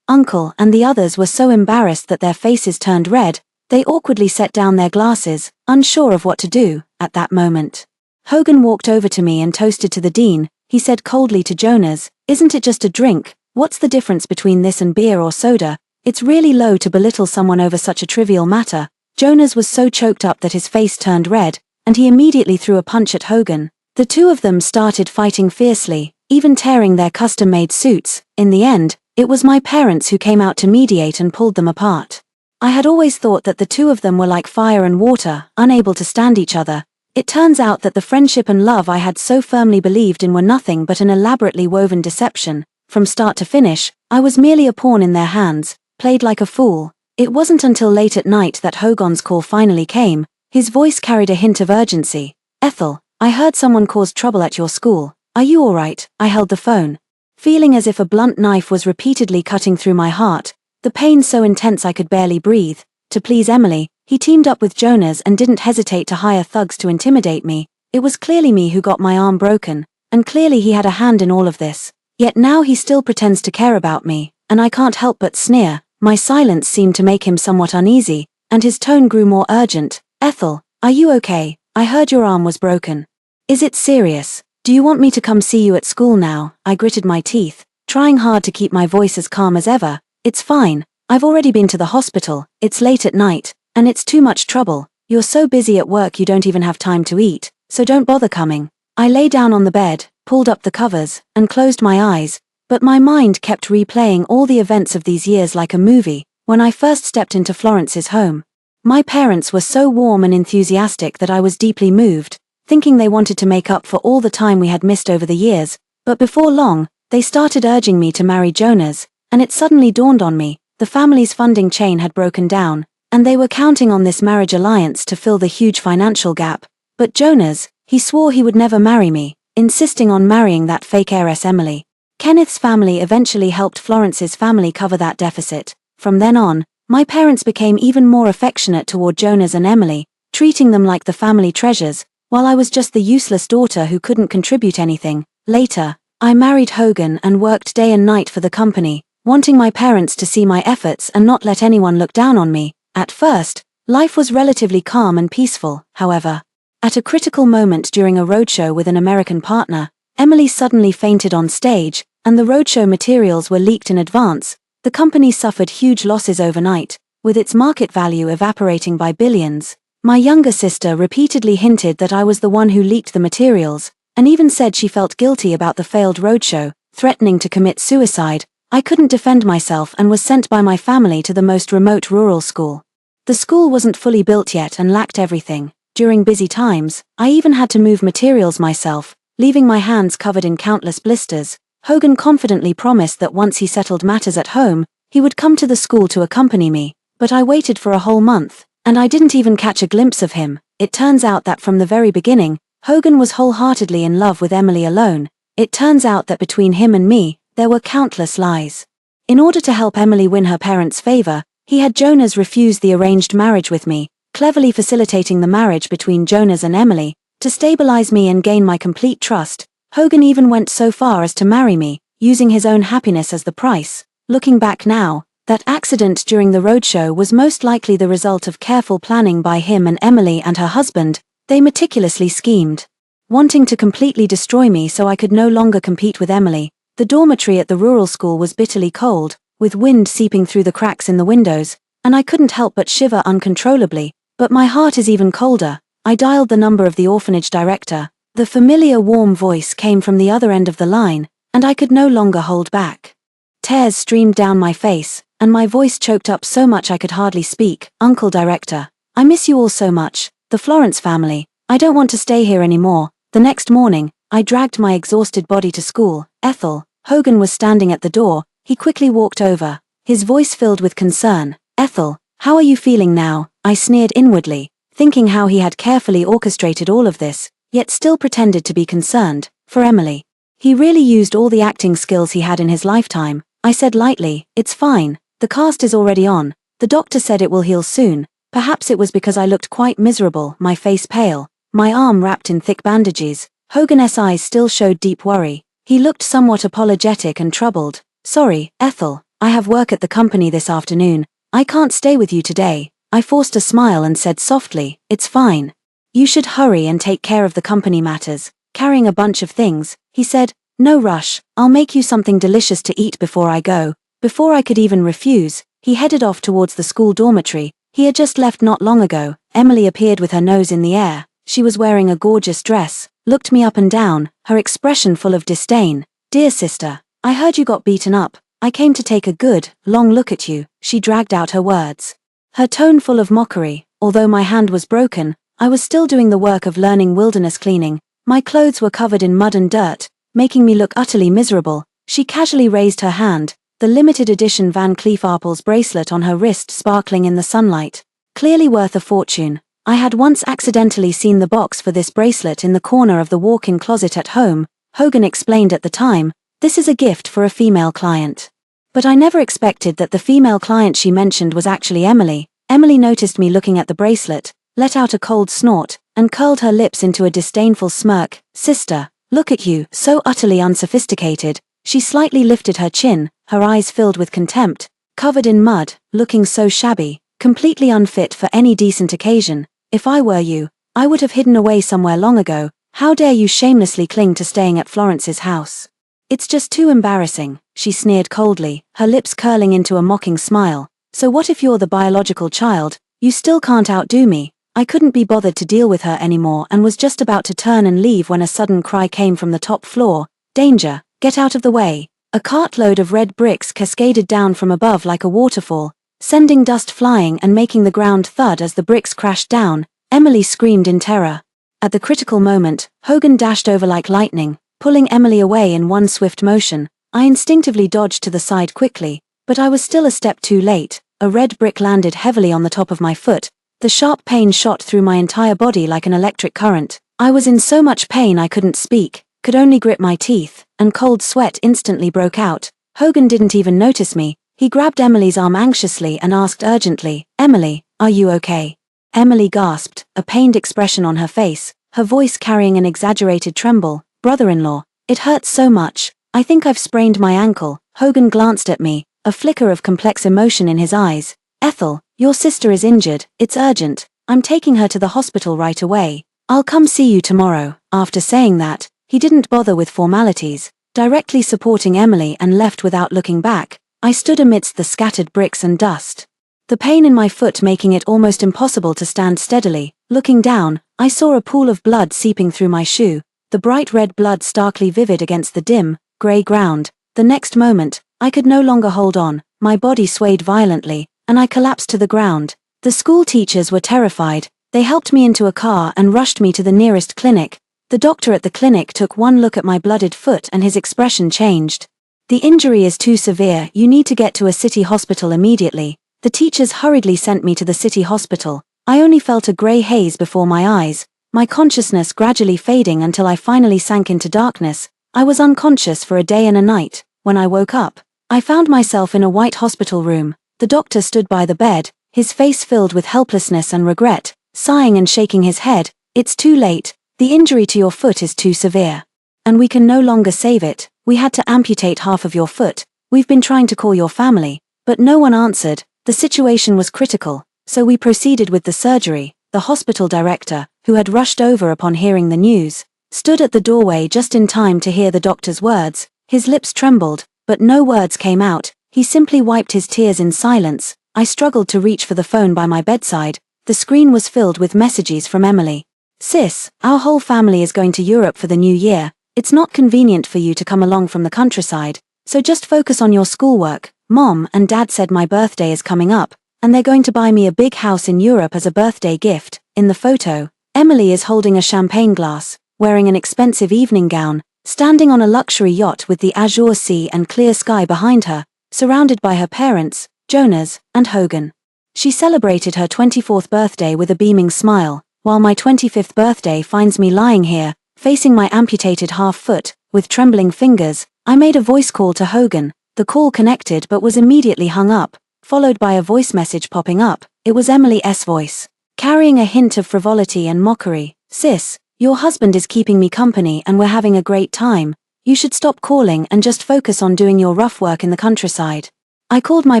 Uncle and the others were so embarrassed that their faces turned red. They awkwardly set down their glasses, unsure of what to do. At that moment, Hogan walked over to me and toasted to the dean. He said coldly to Jonas, "Isn't it just a drink? What's the difference between this and beer or soda? It's really low to belittle someone over such a trivial matter." Jonas was so choked up that his face turned red, and he immediately threw a punch at Hogan. The two of them started fighting fiercely, even tearing their custom-made suits. In the end, it was my parents who came out to mediate and pulled them apart. I had always thought that the two of them were like fire and water, unable to stand each other. It turns out that the friendship and love I had so firmly believed in were nothing but an elaborately woven deception. From start to finish, I was merely a pawn in their hands, played like a fool. It wasn't until late at night that Hogan's call finally came. His voice carried a hint of urgency. "Ethel, I heard someone caused trouble at your school. Are you all right?" I held the phone, feeling as if a blunt knife was repeatedly cutting through my heart, the pain so intense I could barely breathe. To please Emily, he teamed up with Jonas and didn't hesitate to hire thugs to intimidate me. It was clearly me who got my arm broken, and clearly he had a hand in all of this. Yet now he still pretends to care about me, and I can't help but sneer. My silence seemed to make him somewhat uneasy, and his tone grew more urgent. Ethel, are you okay? I heard your arm was broken. Is it serious? Do you want me to come see you at school now? I gritted my teeth, trying hard to keep my voice as calm as ever. It's fine. I've already been to the hospital. It's late at night, and it's too much trouble. You're so busy at work you don't even have time to eat, so don't bother coming. I lay down on the bed, pulled up the covers, and closed my eyes, but my mind kept replaying all the events of these years like a movie. When I first stepped into Florence's home, my parents were so warm and enthusiastic that I was deeply moved, thinking they wanted to make up for all the time we had missed over the years, but before long, they started urging me to marry Jonas, and it suddenly dawned on me, the family's funding chain had broken down, and they were counting on this marriage alliance to fill the huge financial gap. But Jonas, he swore he would never marry me, insisting on marrying that fake heiress Emily. Kenneth's family eventually helped Florence's family cover that deficit. From then on, my parents became even more affectionate toward Jonas and Emily, treating them like the family treasures, while I was just the useless daughter who couldn't contribute anything. Later, I married Hogan and worked day and night for the company, wanting my parents to see my efforts and not let anyone look down on me. At first, life was relatively calm and peaceful, however. At a critical moment during a roadshow with an American partner, Emily suddenly fainted on stage, and the roadshow materials were leaked in advance. The company suffered huge losses overnight, with its market value evaporating by billions. My younger sister repeatedly hinted that I was the one who leaked the materials, and even said she felt guilty about the failed roadshow, threatening to commit suicide. I couldn't defend myself and was sent by my family to the most remote rural school. The school wasn't fully built yet and lacked everything. During busy times, I even had to move materials myself, leaving my hands covered in countless blisters. Hogan confidently promised that once he settled matters at home, he would come to the school to accompany me, but I waited for a whole month, and I didn't even catch a glimpse of him. It turns out that from the very beginning, Hogan was wholeheartedly in love with Emily alone. It turns out that between him and me, there were countless lies. In order to help Emily win her parents' favor, he had Jonas refuse the arranged marriage with me, cleverly facilitating the marriage between Jonas and Emily. To stabilize me and gain my complete trust, Hogan even went so far as to marry me, using his own happiness as the price. Looking back now, that accident during the roadshow was most likely the result of careful planning by him and Emily and her husband. They meticulously schemed, wanting to completely destroy me so I could no longer compete with Emily. The dormitory at the rural school was bitterly cold, with wind seeping through the cracks in the windows, and I couldn't help but shiver uncontrollably. But my heart is even colder. I dialed the number of the orphanage director. The familiar warm voice came from the other end of the line, and I could no longer hold back. Tears streamed down my face, and my voice choked up so much I could hardly speak. Uncle Director, I miss you all so much, the Florence family. I don't want to stay here anymore. The next morning, I dragged my exhausted body to school. Ethel, Hogan was standing at the door. He quickly walked over, his voice filled with concern. Ethel, how are you feeling now? I sneered inwardly, thinking how he had carefully orchestrated all of this, yet still pretended to be concerned for Emily. He really used all the acting skills he had in his lifetime. I said lightly, it's fine, the cast is already on. The doctor said it will heal soon. Perhaps it was because I looked quite miserable, my face pale, my arm wrapped in thick bandages. Hogan's eyes still showed deep worry. He looked somewhat apologetic and troubled. Sorry, Ethel, I have work at the company this afternoon. I can't stay with you today. I forced a smile and said softly, it's fine. You should hurry and take care of the company matters. Carrying a bunch of things, he said, no rush, I'll make you something delicious to eat before I go. Before I could even refuse, he headed off towards the school dormitory. He had just left not long ago. Emily appeared with her nose in the air. She was wearing a gorgeous dress, looked me up and down, her expression full of disdain. Dear sister, I heard you got beaten up. I came to take a good, long look at you. She dragged out her words, her tone full of mockery. Although my hand was broken, I was still doing the work of learning wilderness cleaning. My clothes were covered in mud and dirt, making me look utterly miserable. She casually raised her hand, the limited edition Van Cleef Arpels bracelet on her wrist sparkling in the sunlight. Clearly worth a fortune. I had once accidentally seen the box for this bracelet in the corner of the walk-in closet at home. Hogan explained at the time, this is a gift for a female client. But I never expected that the female client she mentioned was actually Emily. Emily noticed me looking at the bracelet, let out a cold snort, and curled her lips into a disdainful smirk. Sister, look at you, so utterly unsophisticated. She slightly lifted her chin, her eyes filled with contempt. Covered in mud, looking so shabby, completely unfit for any decent occasion. If I were you, I would have hidden away somewhere long ago. How dare you shamelessly cling to staying at Florence's house? It's just too embarrassing, she sneered coldly, her lips curling into a mocking smile. So what if you're the biological child? You still can't outdo me. I couldn't be bothered to deal with her anymore and was just about to turn and leave when a sudden cry came from the top floor. Danger, get out of the way. A cartload of red bricks cascaded down from above like a waterfall, sending dust flying and making the ground thud as the bricks crashed down. Emily screamed in terror. At the critical moment, Hogan dashed over like lightning, pulling Emily away in one swift motion. I instinctively dodged to the side quickly, but I was still a step too late. A red brick landed heavily on the top of my foot. The sharp pain shot through my entire body like an electric current. I was in so much pain I couldn't speak, could only grit my teeth, and cold sweat instantly broke out. Hogan didn't even notice me. He grabbed Emily's arm anxiously and asked urgently, "Emily, are you okay?" Emily gasped, a pained expression on her face, her voice carrying an exaggerated tremble. "Brother-in-law, it hurts so much. I think I've sprained my ankle." Hogan glanced at me, a flicker of complex emotion in his eyes. "Ethel, your sister is injured. It's urgent. I'm taking her to the hospital right away. I'll come see you tomorrow." After saying that, he didn't bother with formalities, directly supporting Emily and left without looking back. I stood amidst the scattered bricks and dust, the pain in my foot making it almost impossible to stand steadily. Looking down, I saw a pool of blood seeping through my shoe, the bright red blood starkly vivid against the dim, grey ground. The next moment, I could no longer hold on, my body swayed violently, and I collapsed to the ground. The school teachers were terrified. They helped me into a car and rushed me to the nearest clinic. The doctor at the clinic took one look at my blooded foot and his expression changed. "The injury is too severe, you need to get to a city hospital immediately." The teachers hurriedly sent me to the city hospital. I only felt a grey haze before my eyes, my consciousness gradually fading until I finally sank into darkness. I was unconscious for a day and a night. When I woke up, I found myself in a white hospital room. The doctor stood by the bed, his face filled with helplessness and regret, sighing and shaking his head. "It's too late. The injury to your foot is too severe. And we can no longer save it. We had to amputate half of your foot. We've been trying to call your family, but no one answered." The situation was critical, so we proceeded with the surgery. The hospital director, who had rushed over upon hearing the news, stood at the doorway just in time to hear the doctor's words. His lips trembled, but no words came out. He simply wiped his tears in silence. I struggled to reach for the phone by my bedside. The screen was filled with messages from Emily. "Sis, our whole family is going to Europe for the new year. It's not convenient for you to come along from the countryside, so just focus on your schoolwork. Mom and Dad said my birthday is coming up, and they're going to buy me a big house in Europe as a birthday gift." In the photo, Emily is holding a champagne glass, wearing an expensive evening gown, standing on a luxury yacht with the azure sea and clear sky behind her, surrounded by her parents, Jonas and Hogan. She celebrated her 24th birthday with a beaming smile, while my 25th birthday finds me lying here, facing my amputated half foot, with trembling fingers. I made a voice call to Hogan. The call connected but was immediately hung up, followed by a voice message popping up. It was Emily's voice, carrying a hint of frivolity and mockery. "Sis, your husband is keeping me company and we're having a great time. You should stop calling and just focus on doing your rough work in the countryside." I called my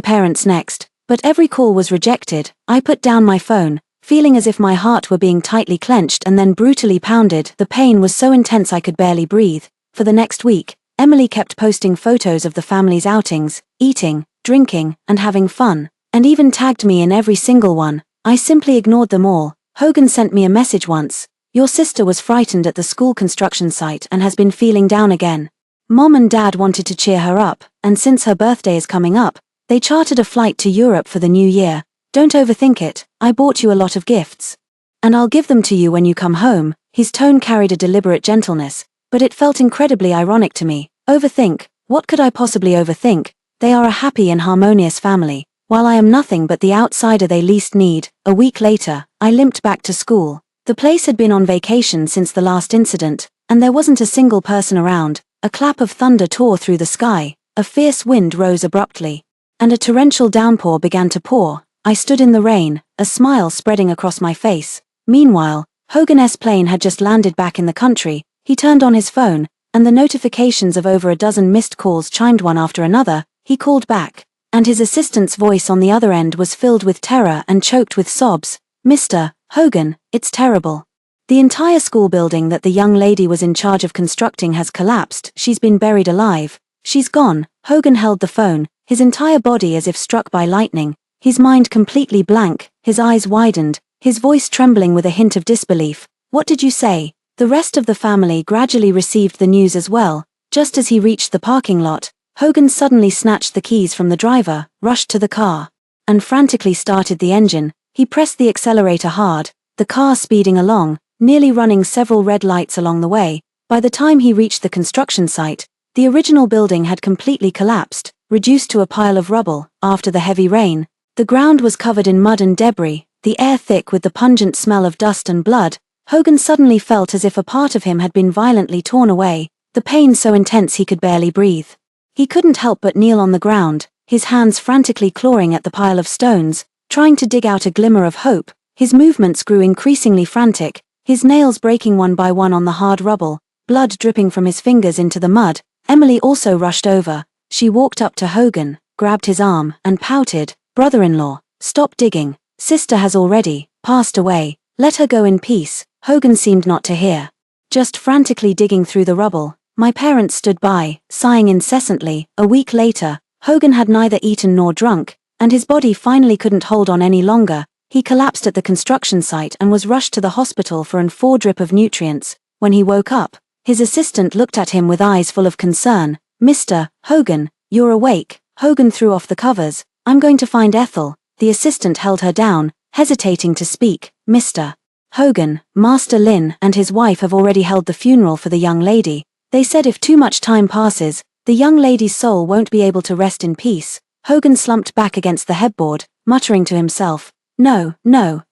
parents next, but every call was rejected. I put down my phone, feeling as if my heart were being tightly clenched and then brutally pounded. The pain was so intense I could barely breathe. For the next week, Emily kept posting photos of the family's outings, eating, drinking, and having fun, and even tagged me in every single one. I simply ignored them all. Hogan sent me a message once. "Your sister was frightened at the school construction site and has been feeling down again. Mom and Dad wanted to cheer her up, and since her birthday is coming up, they chartered a flight to Europe for the new year. Don't overthink it. I bought you a lot of gifts, and I'll give them to you when you come home." His tone carried a deliberate gentleness, but it felt incredibly ironic to me. Overthink? What could I possibly overthink? They are a happy and harmonious family, while I am nothing but the outsider they least need. A week later, I limped back to school. The place had been on vacation since the last incident, and there wasn't a single person around. A clap of thunder tore through the sky, a fierce wind rose abruptly, and a torrential downpour began to pour. I stood in the rain, a smile spreading across my face. Meanwhile, Hogan's plane had just landed back in the country. He turned on his phone, and the notifications of over a dozen missed calls chimed one after another. He called back, and his assistant's voice on the other end was filled with terror and choked with sobs. "Mr. Hogan, it's terrible. The entire school building that the young lady was in charge of constructing has collapsed. She's been buried alive. She's gone." Hogan held the phone, his entire body as if struck by lightning, his mind completely blank, his eyes widened, his voice trembling with a hint of disbelief. "What did you say?" The rest of the family gradually received the news as well. Just as he reached the parking lot, Hogan suddenly snatched the keys from the driver, rushed to the car, and frantically started the engine. He pressed the accelerator hard, the car speeding along, nearly running several red lights along the way. By the time he reached the construction site, the original building had completely collapsed, reduced to a pile of rubble. After the heavy rain, the ground was covered in mud and debris, the air thick with the pungent smell of dust and blood. Hogan suddenly felt as if a part of him had been violently torn away, the pain so intense he could barely breathe. He couldn't help but kneel on the ground, his hands frantically clawing at the pile of stones, trying to dig out a glimmer of hope. His movements grew increasingly frantic, his nails breaking one by one on the hard rubble, blood dripping from his fingers into the mud. Emily also rushed over. She walked up to Hogan, grabbed his arm, and pouted. "Brother-in-law, stop digging. Sister has already passed away. Let her go in peace." Hogan seemed not to hear, just frantically digging through the rubble. My parents stood by, sighing incessantly. A week later, Hogan had neither eaten nor drunk, and his body finally couldn't hold on any longer. He collapsed at the construction site and was rushed to the hospital for an 4 drip of nutrients. When he woke up, his assistant looked at him with eyes full of concern. "Mr. Hogan, you're awake." Hogan threw off the covers. "I'm going to find Ethel." The assistant held her down, hesitating to speak. "Mr. Hogan, Master Lin and his wife have already held the funeral for the young lady. They said if too much time passes, the young lady's soul won't be able to rest in peace." Hogan slumped back against the headboard, muttering to himself. No,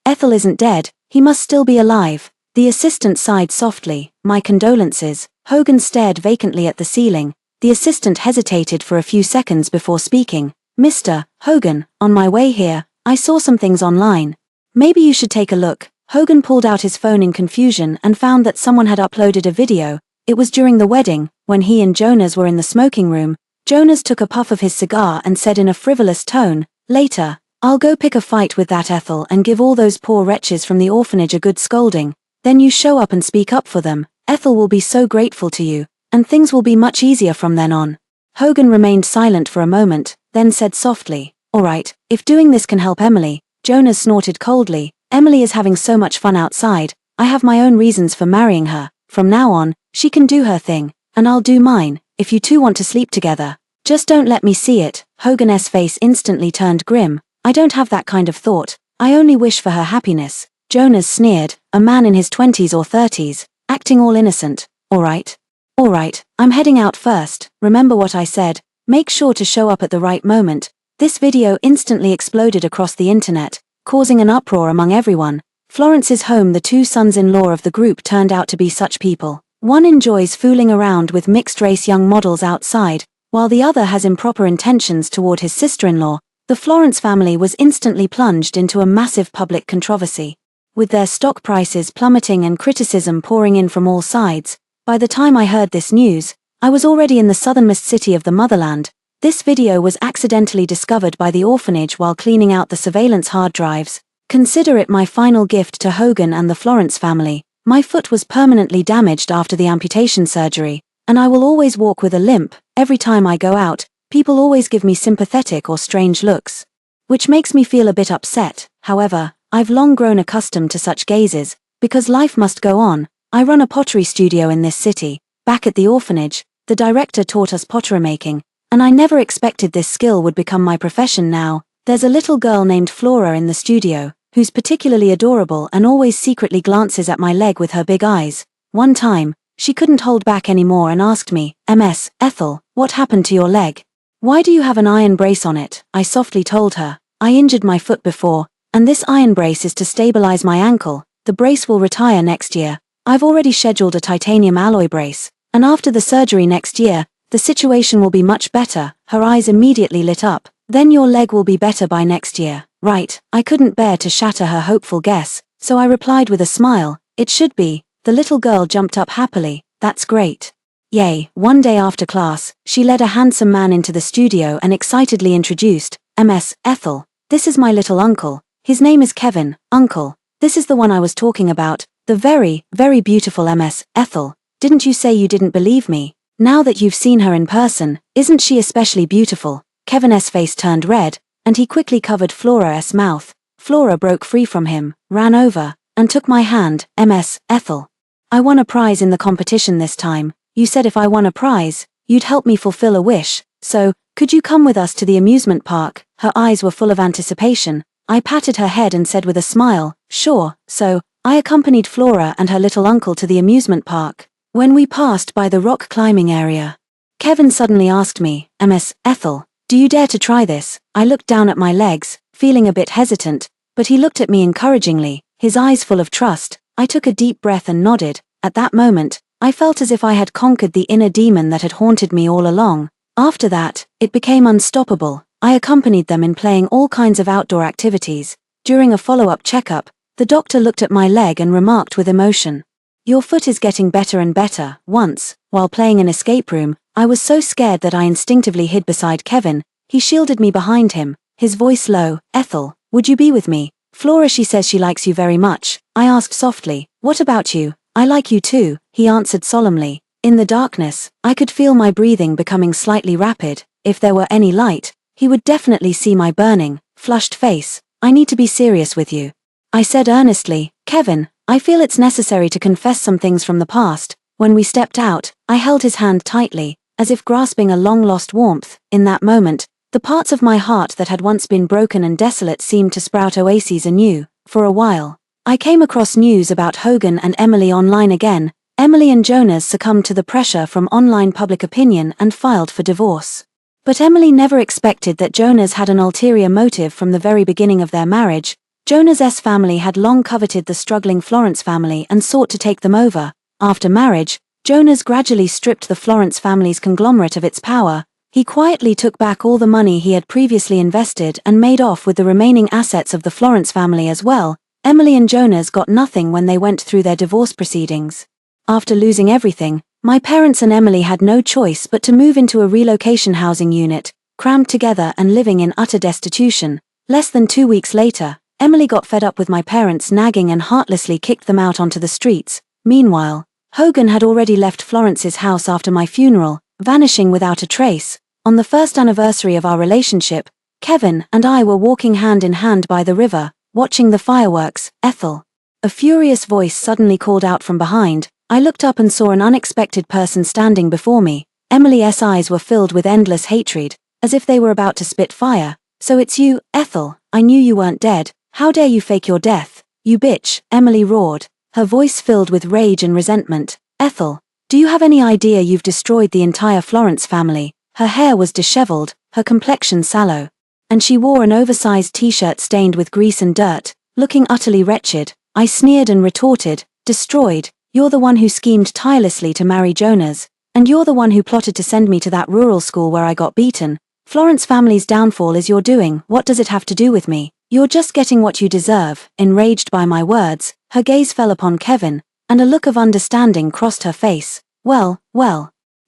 Ethel isn't dead. He must still be alive." The assistant sighed softly. "My condolences." Hogan stared vacantly at the ceiling. The assistant hesitated for a few seconds before speaking. "Mr. Hogan, on my way here, I saw some things online. Maybe you should take a look." Hogan pulled out his phone in confusion and found that someone had uploaded a video. It was during the wedding, when he and Jonas were in the smoking room. Jonas took a puff of his cigar and said in a frivolous tone, "Later, I'll go pick a fight with that Ethel and give all those poor wretches from the orphanage a good scolding. Then you show up and speak up for them. Ethel will be so grateful to you, and things will be much easier from then on." Hogan remained silent for a moment, then said softly, "All right, if doing this can help Emily." Jonas snorted coldly. "Emily is having so much fun outside. I have my own reasons for marrying her. From now on, she can do her thing, and I'll do mine. If you two want to sleep together, just don't let me see it." Hogan's face instantly turned grim. "I don't have that kind of thought. I only wish for her happiness." Jonas sneered, a man in his 20s or 30s, acting all innocent. All right, I'm heading out first. Remember what I said. Make sure to show up at the right moment." This video instantly exploded across the internet, causing an uproar among everyone. Florence's home. The two sons-in-law of the group turned out to be such people. One enjoys fooling around with mixed-race young models outside, while the other has improper intentions toward his sister-in-law. The Florence family was instantly plunged into a massive public controversy, with their stock prices plummeting and criticism pouring in from all sides. By the time I heard this news, I was already in the southernmost city of the motherland. This video was accidentally discovered by the orphanage while cleaning out the surveillance hard drives. Consider it my final gift to Hogan and the Florence family. My foot was permanently damaged after the amputation surgery, and I will always walk with a limp. Every time I go out, people always give me sympathetic or strange looks, which makes me feel a bit upset. However, I've long grown accustomed to such gazes, because life must go on. I run a pottery studio in this city. Back at the orphanage, the director taught us pottery making, and I never expected this skill would become my profession now. There's a little girl named Flora in the studio, who's particularly adorable and always secretly glances at my leg with her big eyes. One time, she couldn't hold back anymore and asked me, "Ms. Ethel, what happened to your leg? Why do you have an iron brace on it?" I softly told her, "I injured my foot before, and this iron brace is to stabilize my ankle. The brace will retire next year. I've already scheduled a titanium alloy brace, and after the surgery next year, the situation will be much better." Her eyes immediately lit up. "Then your leg will be better by next year, right?" I couldn't bear to shatter her hopeful guess, so I replied with a smile, "It should be." The little girl jumped up happily. "That's great. Yay, one day after class, she led a handsome man into the studio and excitedly introduced, Ms. Ethel. This is my little uncle. His name is Kevin, uncle. This is the one I was talking about, the very, very beautiful Ms. Ethel. Didn't you say you didn't believe me? Now that you've seen her in person, isn't she especially beautiful? Kevin's face turned red, and he quickly covered Flora's mouth. Flora broke free from him, ran over, and took my hand. Ms. Ethel. I won a prize in the competition this time. You said if I won a prize, you'd help me fulfill a wish, so, could you come with us to the amusement park? Her eyes were full of anticipation. I patted her head and said with a smile, sure. So, I accompanied Flora and her little uncle to the amusement park. When we passed by the rock climbing area, Kevin suddenly asked me, Ms. Ethel, do you dare to try this? I looked down at my legs, feeling a bit hesitant, but he looked at me encouragingly, his eyes full of trust. I took a deep breath and nodded. At that moment, I felt as if I had conquered the inner demon that had haunted me all along. After that, it became unstoppable. I accompanied them in playing all kinds of outdoor activities. During a follow-up checkup, the doctor looked at my leg and remarked with emotion, your foot is getting better and better. Once, while playing an escape room, I was so scared that I instinctively hid beside Kevin. He shielded me behind him, his voice low. Ethel, would you be with me? Flora, she says she likes you very much. I asked softly, what about you? I like you too, he answered solemnly. In the darkness, I could feel my breathing becoming slightly rapid. If there were any light, he would definitely see my burning, flushed face. I need to be serious with you, I said earnestly. Kevin, I feel it's necessary to confess some things from the past. When we stepped out, I held his hand tightly, as if grasping a long-lost warmth. In that moment, the parts of my heart that had once been broken and desolate seemed to sprout oases anew. For a while, I came across news about Hogan and Emily online again. Emily and Jonas succumbed to the pressure from online public opinion and filed for divorce. But Emily never expected that Jonas had an ulterior motive from the very beginning of their marriage. Jonas's family had long coveted the struggling Florence family and sought to take them over. After marriage, Jonas gradually stripped the Florence family's conglomerate of its power. He quietly took back all the money he had previously invested and made off with the remaining assets of the Florence family as well. Emily and Jonas got nothing when they went through their divorce proceedings. After losing everything, my parents and Emily had no choice but to move into a relocation housing unit, crammed together and living in utter destitution. Less than 2 weeks later, Emily got fed up with my parents nagging and heartlessly kicked them out onto the streets. Meanwhile, Hogan had already left Florence's house after my funeral, vanishing without a trace. On the first anniversary of our relationship, Kevin and I were walking hand in hand by the river, watching the fireworks. Ethel. A furious voice suddenly called out from behind. I looked up and saw an unexpected person standing before me. Emily's eyes were filled with endless hatred, as if they were about to spit fire. So it's you, Ethel. I knew you weren't dead. How dare you fake your death? You bitch, Emily roared, her voice filled with rage and resentment. Ethel, do you have any idea you've destroyed the entire Florence family? Her hair was disheveled, her complexion sallow, and she wore an oversized t-shirt stained with grease and dirt, looking utterly wretched. I sneered and retorted, destroyed? You're the one who schemed tirelessly to marry Jonas, and you're the one who plotted to send me to that rural school where I got beaten. Florence family's downfall is your doing. What does it have to do with me? You're just getting what you deserve. Enraged by my words, her gaze fell upon Kevin, and a look of understanding crossed her face. Well,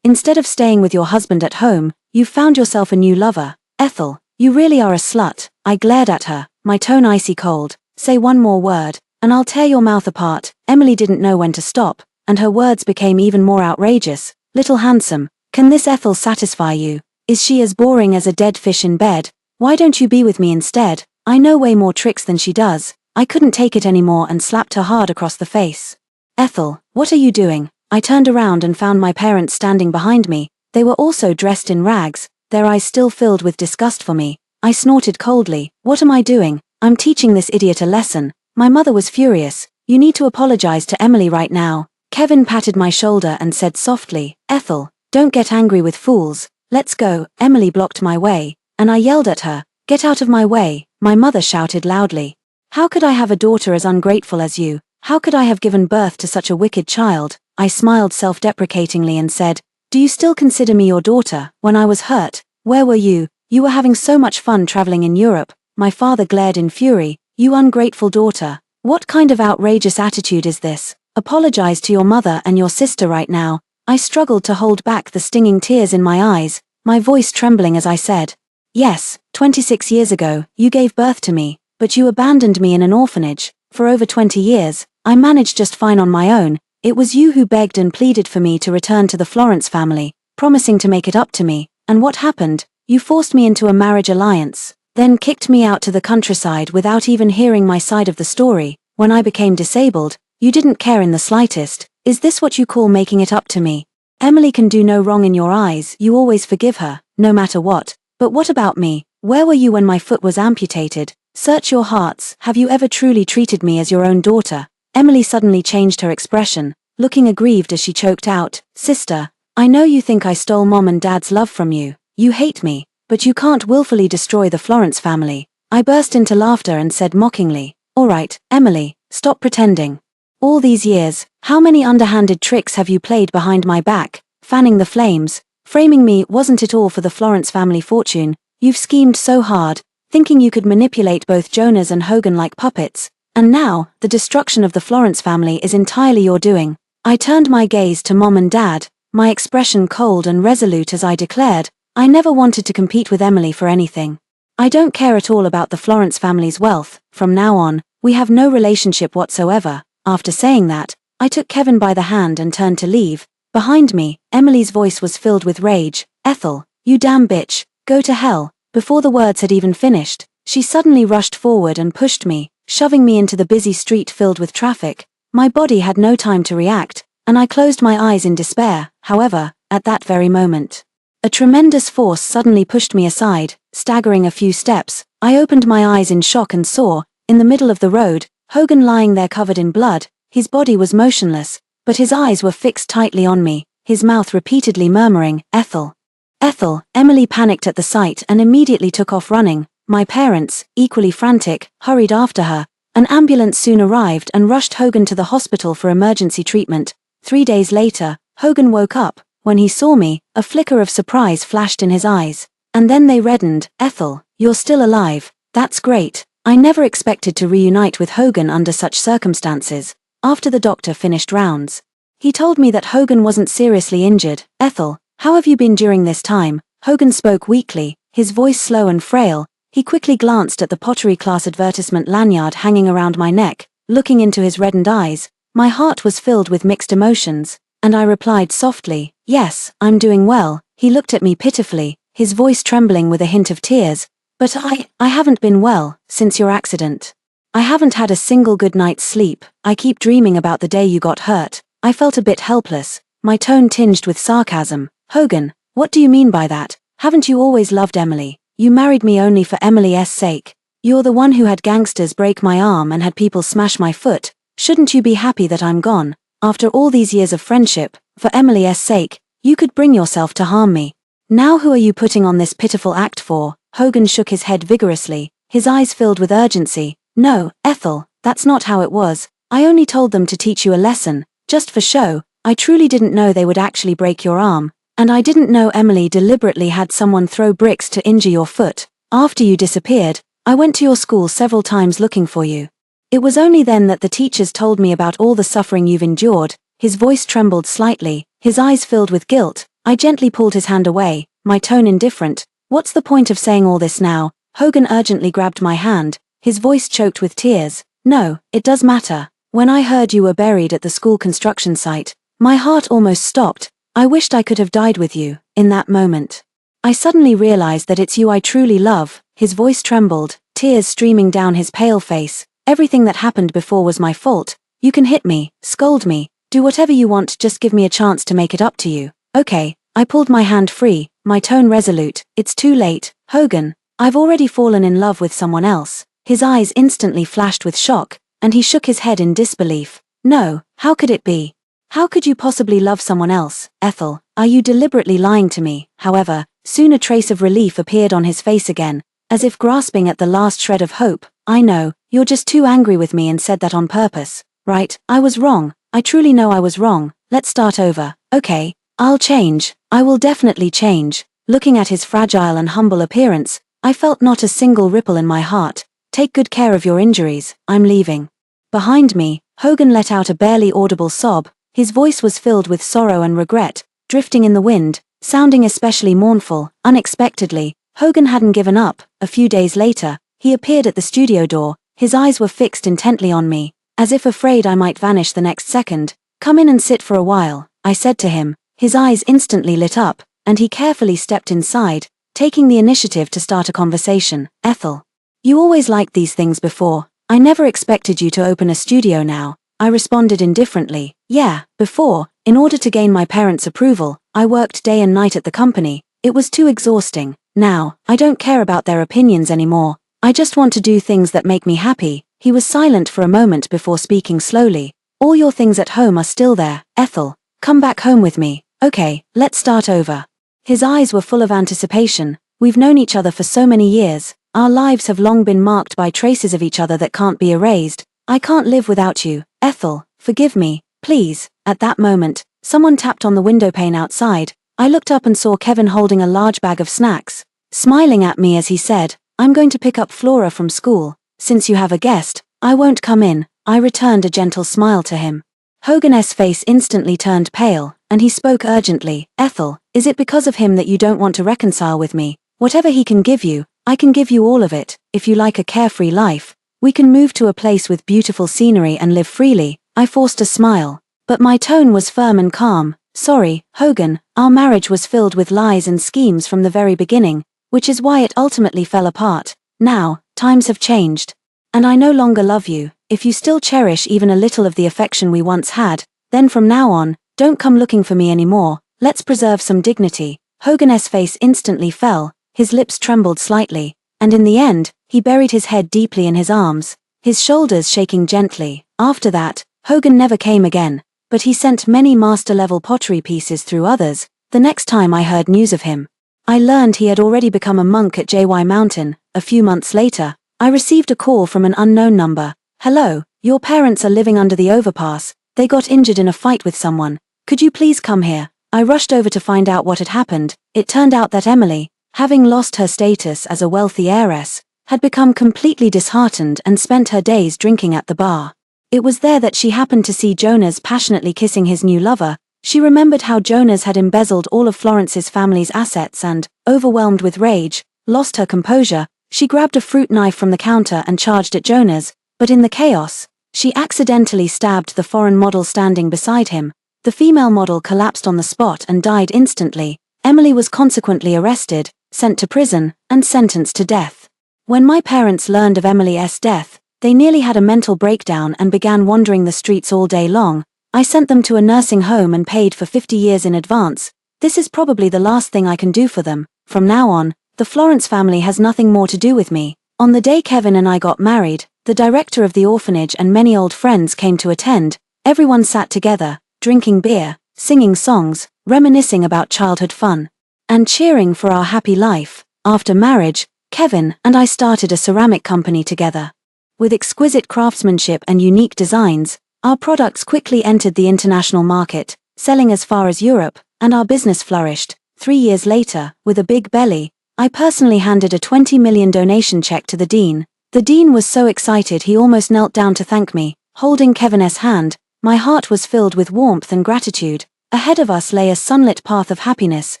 instead of staying with your husband at home, you've found yourself a new lover. Ethel, you really are a slut. I glared at her, my tone icy cold. Say one more word, and I'll tear your mouth apart. Emily didn't know when to stop, and her words became even more outrageous. Little handsome, can this Ethel satisfy you? Is she as boring as a dead fish in bed? Why don't you be with me instead? I know way more tricks than she does. I couldn't take it anymore and slapped her hard across the face. Ethel, what are you doing? I turned around and found my parents standing behind me. They were also dressed in rags, their eyes still filled with disgust for me. I snorted coldly. What am I doing? I'm teaching this idiot a lesson. My mother was furious. You need to apologize to Emily right now. Kevin patted my shoulder and said softly, Ethel, don't get angry with fools. Let's go. Emily blocked my way, and I yelled at her, get out of my way. My mother shouted loudly. How could I have a daughter as ungrateful as you? How could I have given birth to such a wicked child? I smiled self-deprecatingly and said, do you still consider me your daughter? When I was hurt, where were you? You were having so much fun traveling in Europe. My father glared in fury. You ungrateful daughter. What kind of outrageous attitude is this? Apologize to your mother and your sister right now. I struggled to hold back the stinging tears in my eyes, my voice trembling as I said, "Yes, 26 years ago, you gave birth to me, but you abandoned me in an orphanage. For over 20 years, I managed just fine on my own. It was you who begged and pleaded for me to return to the Florence family, promising to make it up to me, and what happened? You forced me into a marriage alliance, then kicked me out to the countryside without even hearing my side of the story. When I became disabled, you didn't care in the slightest. Is this what you call making it up to me? Emily can do no wrong in your eyes, you always forgive her, no matter what. But what about me? Where were you when my foot was amputated? Search your hearts, have you ever truly treated me as your own daughter?" Emily suddenly changed her expression, looking aggrieved as she choked out, "Sister, I know you think I stole Mom and Dad's love from you. You hate me, but you can't willfully destroy the Florence family." I burst into laughter and said mockingly, "All right, Emily, stop pretending. All these years, how many underhanded tricks have you played behind my back, fanning the flames, framing me? Wasn't it all for the Florence family fortune? You've schemed so hard, thinking you could manipulate both Jonas and Hogan like puppets, and now, the destruction of the Florence family is entirely your doing." I turned my gaze to Mom and Dad, my expression cold and resolute as I declared, I never wanted to compete with Emily for anything. I don't care at all about the Florence family's wealth. From now on, we have no relationship whatsoever. After saying that, I took Kevin by the hand and turned to leave. Behind me, Emily's voice was filled with rage. "Ethel, you damn bitch, go to hell." Before the words had even finished, she suddenly rushed forward and pushed me, shoving me into the busy street filled with traffic. My body had no time to react, and I closed my eyes in despair. However, at that very moment, a tremendous force suddenly pushed me aside. Staggering a few steps, I opened my eyes in shock and saw, in the middle of the road, Hogan lying there covered in blood. His body was motionless, but his eyes were fixed tightly on me, his mouth repeatedly murmuring, "Ethel. Ethel." Emily panicked at the sight and immediately took off running. My parents, equally frantic, hurried after her. An ambulance soon arrived and rushed Hogan to the hospital for emergency treatment. 3 days later, Hogan woke up. When he saw me, a flicker of surprise flashed in his eyes. And then they reddened. "Ethel, you're still alive. That's great." I never expected to reunite with Hogan under such circumstances. After the doctor finished rounds, he told me that Hogan wasn't seriously injured. "Ethel, how have you been during this time?" Hogan spoke weakly, his voice slow and frail. He quickly glanced at the pottery class advertisement lanyard hanging around my neck. Looking into his reddened eyes, my heart was filled with mixed emotions, and I replied softly, "Yes, I'm doing well." He looked at me pitifully, his voice trembling with a hint of tears. "But I haven't been well since your accident. I haven't had a single good night's sleep. I keep dreaming about the day you got hurt." I felt a bit helpless, my tone tinged with sarcasm. "Hogan, what do you mean by that? Haven't you always loved Emily? You married me only for Emily's sake. You're the one who had gangsters break my arm and had people smash my foot. Shouldn't you be happy that I'm gone? After all these years of friendship, for Emily's sake, you could bring yourself to harm me. Now who are you putting on this pitiful act for?" Hogan shook his head vigorously, his eyes filled with urgency. "No, Ethel, that's not how it was. I only told them to teach you a lesson, just for show. I truly didn't know they would actually break your arm, and I didn't know Emily deliberately had someone throw bricks to injure your foot. After you disappeared, I went to your school several times looking for you. It was only then that the teachers told me about all the suffering you've endured." His voice trembled slightly, his eyes filled with guilt. I gently pulled his hand away, my tone indifferent. "What's the point of saying all this now?" Hogan urgently grabbed my hand, his voice choked with tears. "No, it does matter. When I heard you were buried at the school construction site, my heart almost stopped. I wished I could have died with you, in that moment. I suddenly realized that it's you I truly love." His voice trembled, tears streaming down his pale face. "Everything that happened before was my fault. You can hit me, scold me, do whatever you want, just give me a chance to make it up to you." "Okay." I pulled my hand free, my tone resolute. "It's too late, Hogan. I've already fallen in love with someone else." His eyes instantly flashed with shock, and he shook his head in disbelief. "No, how could it be? How could you possibly love someone else? Ethel, are you deliberately lying to me?" However, soon a trace of relief appeared on his face again, as if grasping at the last shred of hope. "I know, you're just too angry with me and said that on purpose. Right, I was wrong. I truly know I was wrong. Let's start over. Okay, I'll change. I will definitely change." Looking at his fragile and humble appearance, I felt not a single ripple in my heart. "Take good care of your injuries, I'm leaving." Behind me, Hogan let out a barely audible sob. His voice was filled with sorrow and regret, drifting in the wind, sounding especially mournful. Unexpectedly, Hogan hadn't given up. A few days later, he appeared at the studio door. His eyes were fixed intently on me, as if afraid I might vanish the next second. "Come in and sit for a while," I said to him. His eyes instantly lit up, and he carefully stepped inside, taking the initiative to start a conversation. "Ethel, you always liked these things before. I never expected you to open a studio now," I responded indifferently. "Yeah, before, in order to gain my parents' approval, I worked day and night at the company. It was too exhausting. Now, I don't care about their opinions anymore. I just want to do things that make me happy." He was silent for a moment before speaking slowly. "All your things at home are still there, Ethel. Come back home with me. Okay, let's start over." His eyes were full of anticipation. "We've known each other for so many years. Our lives have long been marked by traces of each other that can't be erased. I can't live without you, Ethel. Forgive me, please." At that moment, someone tapped on the windowpane outside. I looked up and saw Kevin holding a large bag of snacks, smiling at me as he said, "I'm going to pick up Flora from school. Since you have a guest, I won't come in." I returned a gentle smile to him. Hogan's face instantly turned pale, and he spoke urgently. "Ethel, is it because of him that you don't want to reconcile with me? Whatever he can give you, I can give you all of it. If you like a carefree life, we can move to a place with beautiful scenery and live freely." I forced a smile, but my tone was firm and calm. "Sorry, Hogan, our marriage was filled with lies and schemes from the very beginning, which is why it ultimately fell apart. Now, times have changed, and I no longer love you. If you still cherish even a little of the affection we once had, then from now on, don't come looking for me anymore. Let's preserve some dignity." Hogan's face instantly fell, his lips trembled slightly, and in the end, he buried his head deeply in his arms, his shoulders shaking gently. After that, Hogan never came again, but he sent many master-level pottery pieces through others. The next time I heard news of him, I learned he had already become a monk at JY Mountain. A few months later, I received a call from an unknown number. "Hello, your parents are living under the overpass. They got injured in a fight with someone. Could you please come here?" I rushed over to find out what had happened. It turned out that Emily, having lost her status as a wealthy heiress, had become completely disheartened and spent her days drinking at the bar. It was there that she happened to see Jonas passionately kissing his new lover. She remembered how Jonas had embezzled all of Florence's family's assets and, overwhelmed with rage, lost her composure. She grabbed a fruit knife from the counter and charged at Jonas, but in the chaos, she accidentally stabbed the foreign model standing beside him. The female model collapsed on the spot and died instantly. Emily was consequently arrested, sent to prison, and sentenced to death. When my parents learned of Emily's death, they nearly had a mental breakdown and began wandering the streets all day long. I sent them to a nursing home and paid for 50 years in advance. This is probably the last thing I can do for them. From now on, the Florence family has nothing more to do with me. On the day Kevin and I got married, the director of the orphanage and many old friends came to attend. Everyone sat together, drinking beer, singing songs, reminiscing about childhood fun, and cheering for our happy life. After marriage, Kevin and I started a ceramic company together. With exquisite craftsmanship and unique designs, our products quickly entered the international market, selling as far as Europe, and our business flourished. 3 years later, with a big belly, I personally handed a 20 million donation check to the dean. The dean was so excited he almost knelt down to thank me. Holding Kevin's hand, my heart was filled with warmth and gratitude. Ahead of us lay a sunlit path of happiness,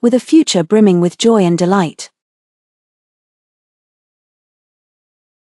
with a future brimming with joy and delight.